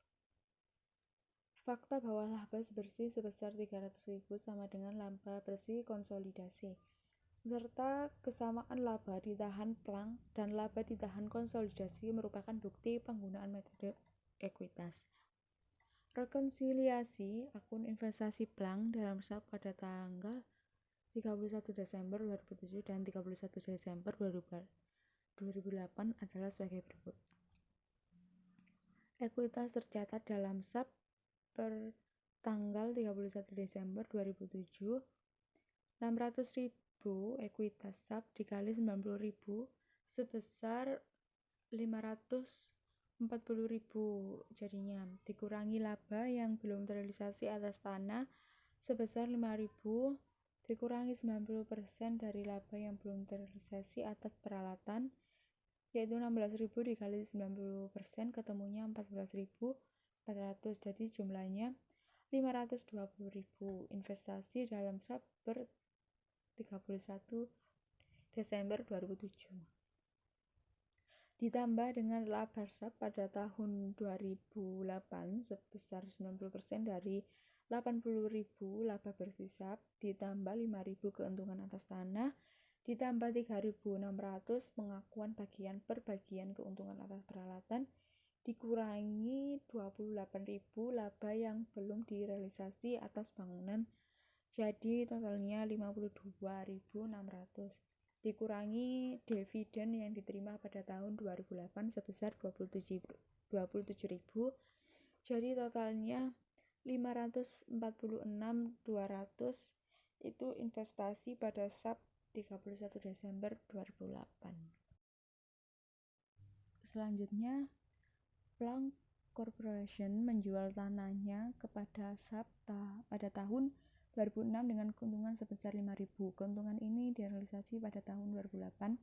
Fakta bahwa laba bersih sebesar 300.000 sama dengan laba bersih konsolidasi, serta kesamaan laba ditahan Plang dan laba ditahan konsolidasi merupakan bukti penggunaan metode ekuitas. Rekonsiliasi akun investasi Plang dalam SAP pada tanggal 31 Desember 2007 dan 31 Desember 2008 adalah sebagai berikut. Ekuitas tercatat dalam SAP per tanggal 31 Desember 2007, 600.000 ekuitas SAP dikali 90.000 sebesar 540.000 jadinya, dikurangi laba yang belum terrealisasi atas tanah sebesar 5.000 dikurangi 90% dari laba yang belum terrealisasi atas peralatan, yaitu 16.000 dikali 90% ketemunya 14.400, jadi jumlahnya 520.000. Investasi dalam SAP per 31 Desember 2007 ditambah dengan laba SAP pada tahun 2008 sebesar 90% dari 80.000 laba bersih SAP ditambah 5.000 keuntungan atas tanah ditambah 3.600 pengakuan bagian per bagian keuntungan atas peralatan dikurangi 28.000 laba yang belum direalisasi atas bangunan, jadi totalnya 52.600 dikurangi dividen yang diterima pada tahun 2008 sebesar 27.000, jadi totalnya 546.200. Itu investasi pada SAP 31 Desember 2008. Selanjutnya, Plang Corporation menjual tanahnya kepada SAP pada tahun 2006 dengan keuntungan sebesar 5.000. Keuntungan ini direalisasi pada tahun 2008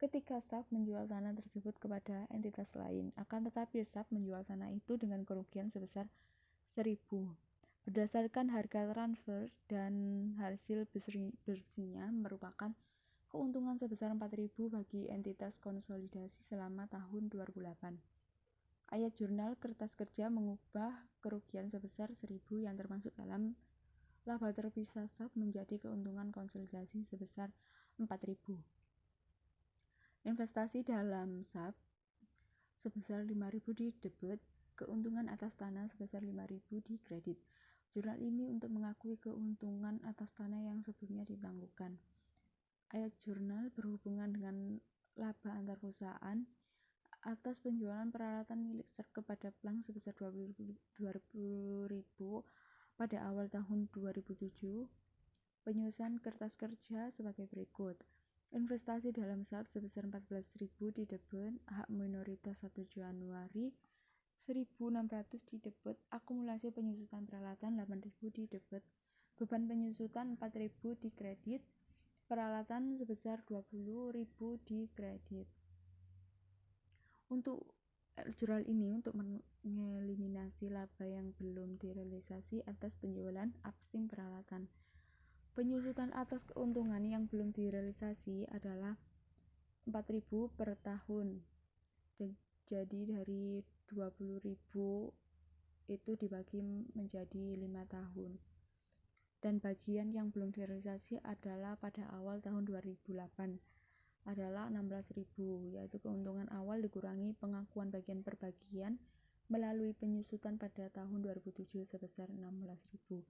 ketika SAP menjual tanah tersebut kepada entitas lain. Akan tetapi SAP menjual tanah itu dengan kerugian sebesar 1.000. Berdasarkan harga transfer dan hasil bersihnya merupakan keuntungan sebesar 4.000 bagi entitas konsolidasi selama tahun 2008. Ayat jurnal kertas kerja mengubah kerugian sebesar 1.000 yang termasuk dalam laba terpisah SAP menjadi keuntungan konsolidasi sebesar 4.000. Investasi dalam SAP sebesar 5.000 di debit, keuntungan atas tanah sebesar 5.000 di kredit. Jurnal ini untuk mengakui keuntungan atas tanah yang sebelumnya ditangguhkan. Ayat jurnal berhubungan dengan laba antar perusahaan atas penjualan peralatan milik SAP kepada Plang sebesar 20.000 pada awal tahun 2007. Penyusunan kertas kerja sebagai berikut. Investasi dalam SAP sebesar 14.000 di debit, hak minoritas 1 Januari 1.600 di debit, akumulasi penyusutan peralatan 8.000 di debit, beban penyusutan 4.000 di kredit, peralatan sebesar 20.000 di kredit. Untuk jurnal ini untuk mengeliminasi laba yang belum direalisasi atas penjualan upstream peralatan. Penyusutan atas keuntungan yang belum direalisasi adalah 4.000 per tahun. Jadi dari 20.000 itu dibagi menjadi 5 tahun. Dan bagian yang belum direalisasi adalah pada awal tahun 2008 adalah 16.000, yaitu keuntungan awal dikurangi pengakuan bagian per bagian melalui penyusutan pada tahun 2007 sebesar 16.000,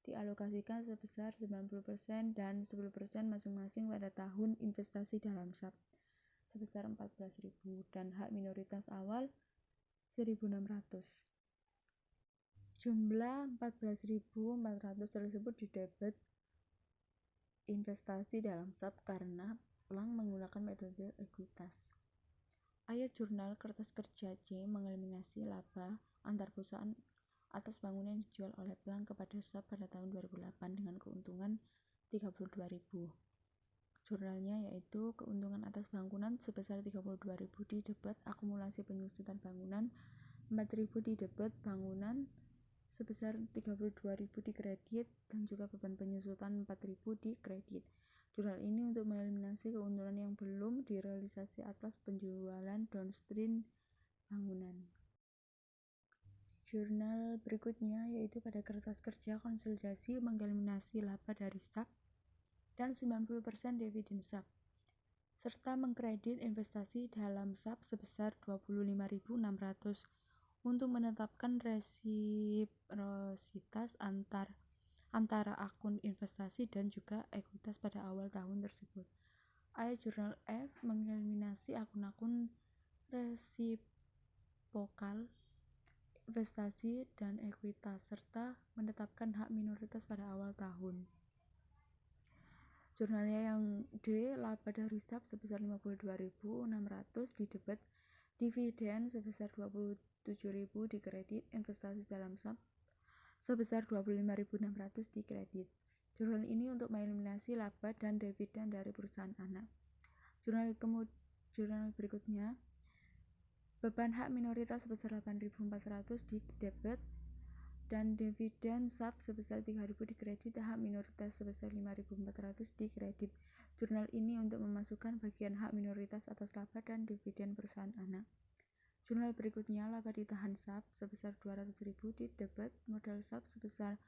dialokasikan sebesar 90% dan 10% masing-masing pada tahun investasi dalam SAP sebesar 14.000 dan hak minoritas awal 1.600. Jumlah 14.400 tersebut didebet investasi dalam SAP karena Plang menggunakan metode ekuitas. Ayat jurnal kertas kerja C mengeliminasi laba antar perusahaan atas bangunan yang dijual oleh Plang kepada SAP pada tahun 2008 dengan keuntungan 32.000. Jurnalnya yaitu keuntungan atas bangunan sebesar 32.000 di debet akumulasi penyusutan bangunan, 4.000 di debet bangunan sebesar 32.000 di kredit, dan juga beban penyusutan 4.000 di kredit. Jurnal ini untuk mengeliminasi keuntungan yang belum direalisasi atas penjualan downstream bangunan. Jurnal berikutnya yaitu pada kertas kerja konsolidasi mengeliminasi laba dari SAP dan 90% dividen SAP, serta mengkredit investasi dalam SAP sebesar 25.600 untuk menetapkan resiprositas antara akun investasi dan juga ekuitas pada awal tahun tersebut. Ayat jurnal F mengeliminasi akun-akun resipokal investasi dan ekuitas serta menetapkan hak minoritas pada awal tahun. Jurnalnya yang D, laba dari SAP sebesar 52.600 di debet, dividen sebesar 27.000 di kredit, investasi dalam SAP sebesar 25.600 di kredit. Jurnal ini untuk mengeliminasi laba dan dividen dari perusahaan anak. Jurnal berikutnya, beban hak minoritas sebesar 8.400 di debet dan dividen SAP sebesar 3.000 di kredit, hak minoritas sebesar 5.400 di kredit. Jurnal ini untuk memasukkan bagian hak minoritas atas laba dan dividen perusahaan anak. Jurnal berikutnya, laba ditahan SAP sebesar 200.000 di debet, modal SAP sebesar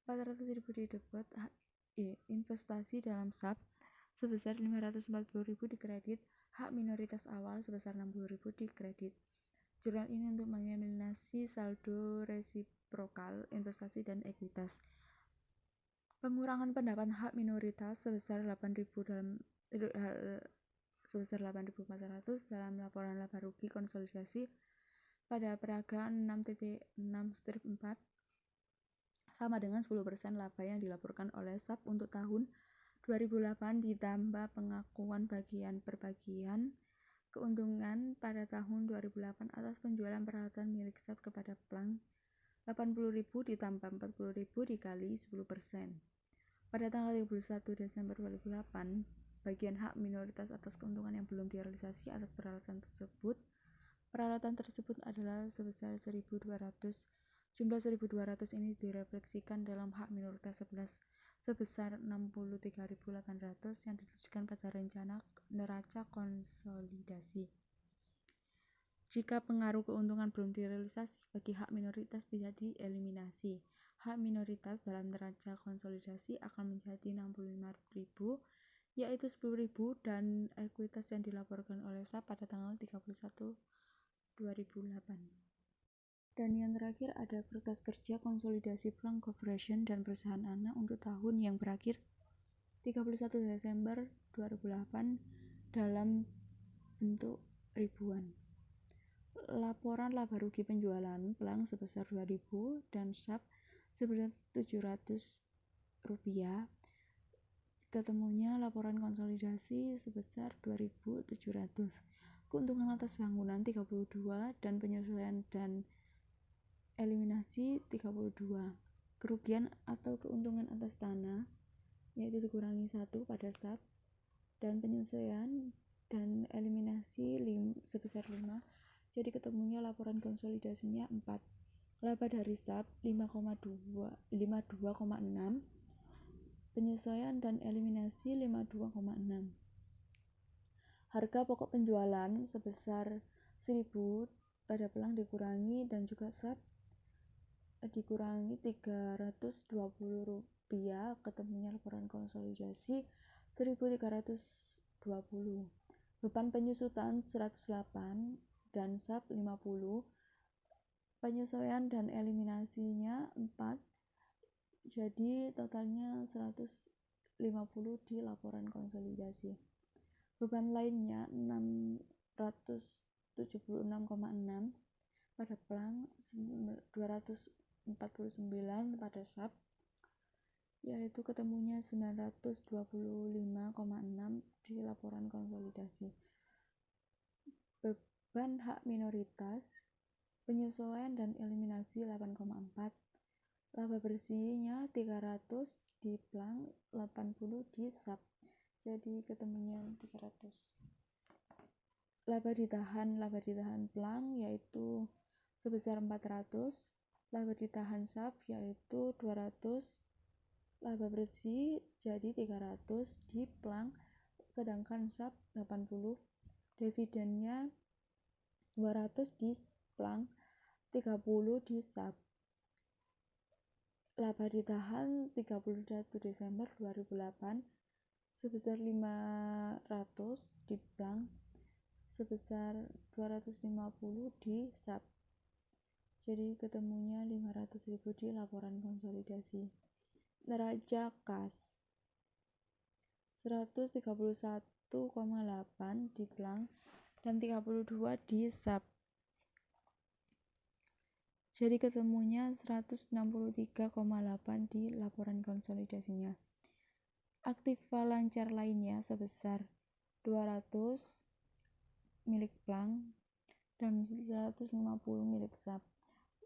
400.000 di debet, investasi dalam SAP sebesar 540.000 di kredit, hak minoritas awal sebesar 60.000 di kredit. Jurnal ini untuk mengeliminasi saldo resiprokal, investasi dan ekuitas. Pengurangan pendapat hak minoritas sebesar 8.400 dalam laporan laba rugi konsolidasi pada peragaan 6.6/4 sama dengan 10% laba yang dilaporkan oleh SAP untuk tahun 2008 ditambah pengakuan bagian perbagian keuntungan pada tahun 2008 atas penjualan peralatan milik SAP kepada Plang 80.000 ditambah 40.000 dikali 10%. Pada tanggal 31 Desember 2008, bagian hak minoritas atas keuntungan yang belum direalisasi atas peralatan tersebut adalah sebesar 1.200. Jumlah 1.200 ini direfleksikan dalam hak minoritas 11 sebesar 63.800 yang ditujukan pada rencana neraca konsolidasi. Jika pengaruh keuntungan belum direalisasi, bagi hak minoritas tidak dieliminasi. Hak minoritas dalam neraca konsolidasi akan menjadi 65.000, yaitu 10.000 dan ekuitas yang dilaporkan oleh SAP pada tanggal 31 2008. Dan yang terakhir ada kertas kerja konsolidasi Plang Corporation dan perusahaan anak untuk tahun yang berakhir 31 Desember 2008 dalam bentuk ribuan. Laporan laba rugi penjualan Plang sebesar 2.000 dan SAP sebesar 700 rupiah. Ketemunya laporan konsolidasi sebesar 2.700. Keuntungan atas bangunan 32 dan penyesuaian dan eliminasi 32. Kerugian atau keuntungan atas tanah yaitu dikurangi 1 pada SAP dan penyesuaian dan eliminasi sebesar 5. Jadi ketemunya laporan konsolidasinya 4. Laba dari SAP 52,6. Penyesuaian dan eliminasi 52,6. Harga pokok penjualan sebesar 1.000 pada Plang dikurangi dan juga SAP dikurangi 320 rupiah, ketemunya laporan konsolidasi 1.320. Beban penyusutan 108 dan SAP 50 penyesuaian dan eliminasinya 4, jadi totalnya 150 di laporan konsolidasi. Beban lainnya 676,6 pada plang, 249 pada sub, yaitu ketemunya 925,6 di laporan konsolidasi. Beban hak minoritas, penyesuaian dan eliminasi 8,4, laba bersihnya 300 di plang, 80 di sub, jadi ketemunya 300. Laba ditahan plang yaitu sebesar 400, laba ditahan sub yaitu 200, laba bersih jadi 300 di plang, sedangkan sub 80, dividennya 200 di plang, 30 di sub. Laba ditahan 31 Desember 2008 sebesar 500 di plang, sebesar 250 di sub, jadi ketemunya 500.000 di laporan konsolidasi. Neraca kas 131,8 di plang dan 32 di sub, jadi ketemunya 163,8 di laporan konsolidasinya. Aktiva lancar lainnya sebesar 200 milik plang dan 150 milik sub,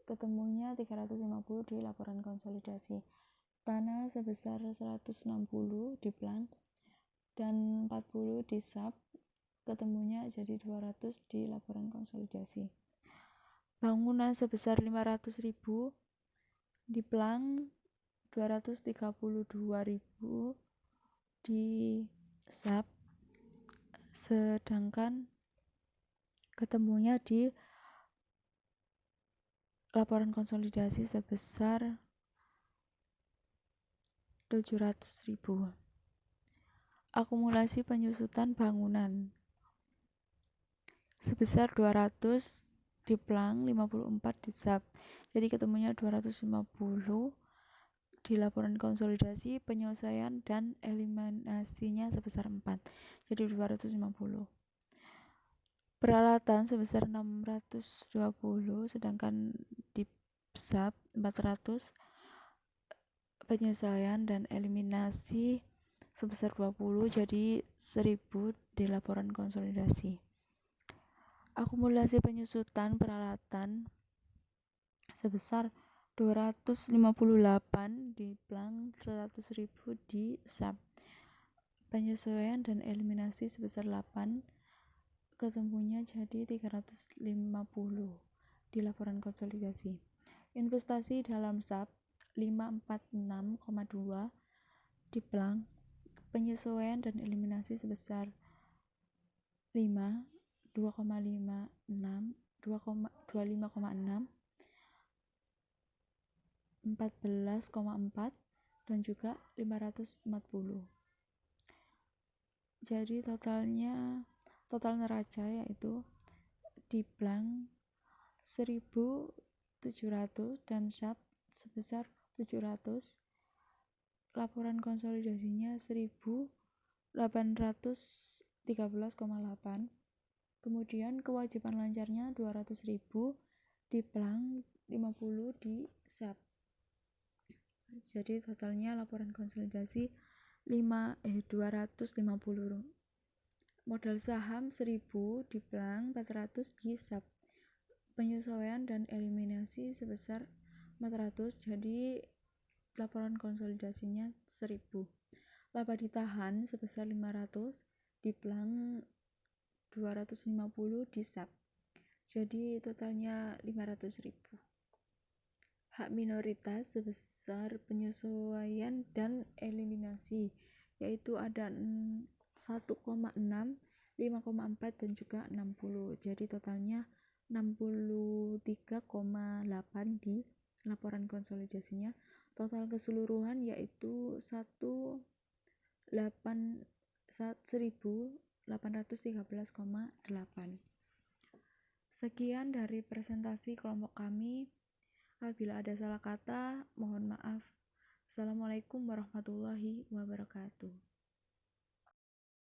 ketemunya 350 di laporan konsolidasi. Tanah sebesar 160 di plang dan 40 di sub, ketemunya jadi 200 di laporan konsolidasi. Bangunan sebesar 500.000 di plang, 232.000 di sub, sedangkan ketemunya di laporan konsolidasi sebesar 700.000. Akumulasi penyusutan bangunan sebesar 200 di plang, 54 di sub, jadi ketemunya 250 di laporan konsolidasi. Penyelesaian dan eliminasinya sebesar 4, jadi 250. Peralatan sebesar 620, sedangkan di sub 400. Penyesuaian dan eliminasi sebesar 20, jadi 1000 di laporan konsolidasi. Akumulasi penyusutan peralatan sebesar 258 di plang, 100.000 di sub. Penyesuaian dan eliminasi sebesar 8, ketemunya jadi 350 di laporan konsolidasi. Investasi dalam sub 546,2 di plang, penyesuaian dan eliminasi sebesar 5, 2,56, 25,6, 14,4 dan juga 540. Jadi total neraca yaitu di plang 1.700 dan sub sebesar 700. Laporan konsolidasinya 1.813,8. Kemudian kewajiban lancarnya 200.000 di plang, 50 di sub. Jadi totalnya laporan konsolidasi 250. Modal saham 1.000 di plang, 400 di sub. Penyesuaian dan eliminasi sebesar 400, jadi laporan konsolidasinya 1.000. Laba ditahan sebesar 500 di plang, 250 di sub, jadi totalnya 500.000. Hak minoritas sebesar penyesuaian dan eliminasi yaitu ada 1,6, 5,4 dan juga 60, jadi totalnya 63,8 di laporan konsolidasinya. Total keseluruhan yaitu 1.813,8. Sekian dari presentasi kelompok kami. Apabila ada salah kata, mohon maaf. Assalamualaikum warahmatullahi wabarakatuh.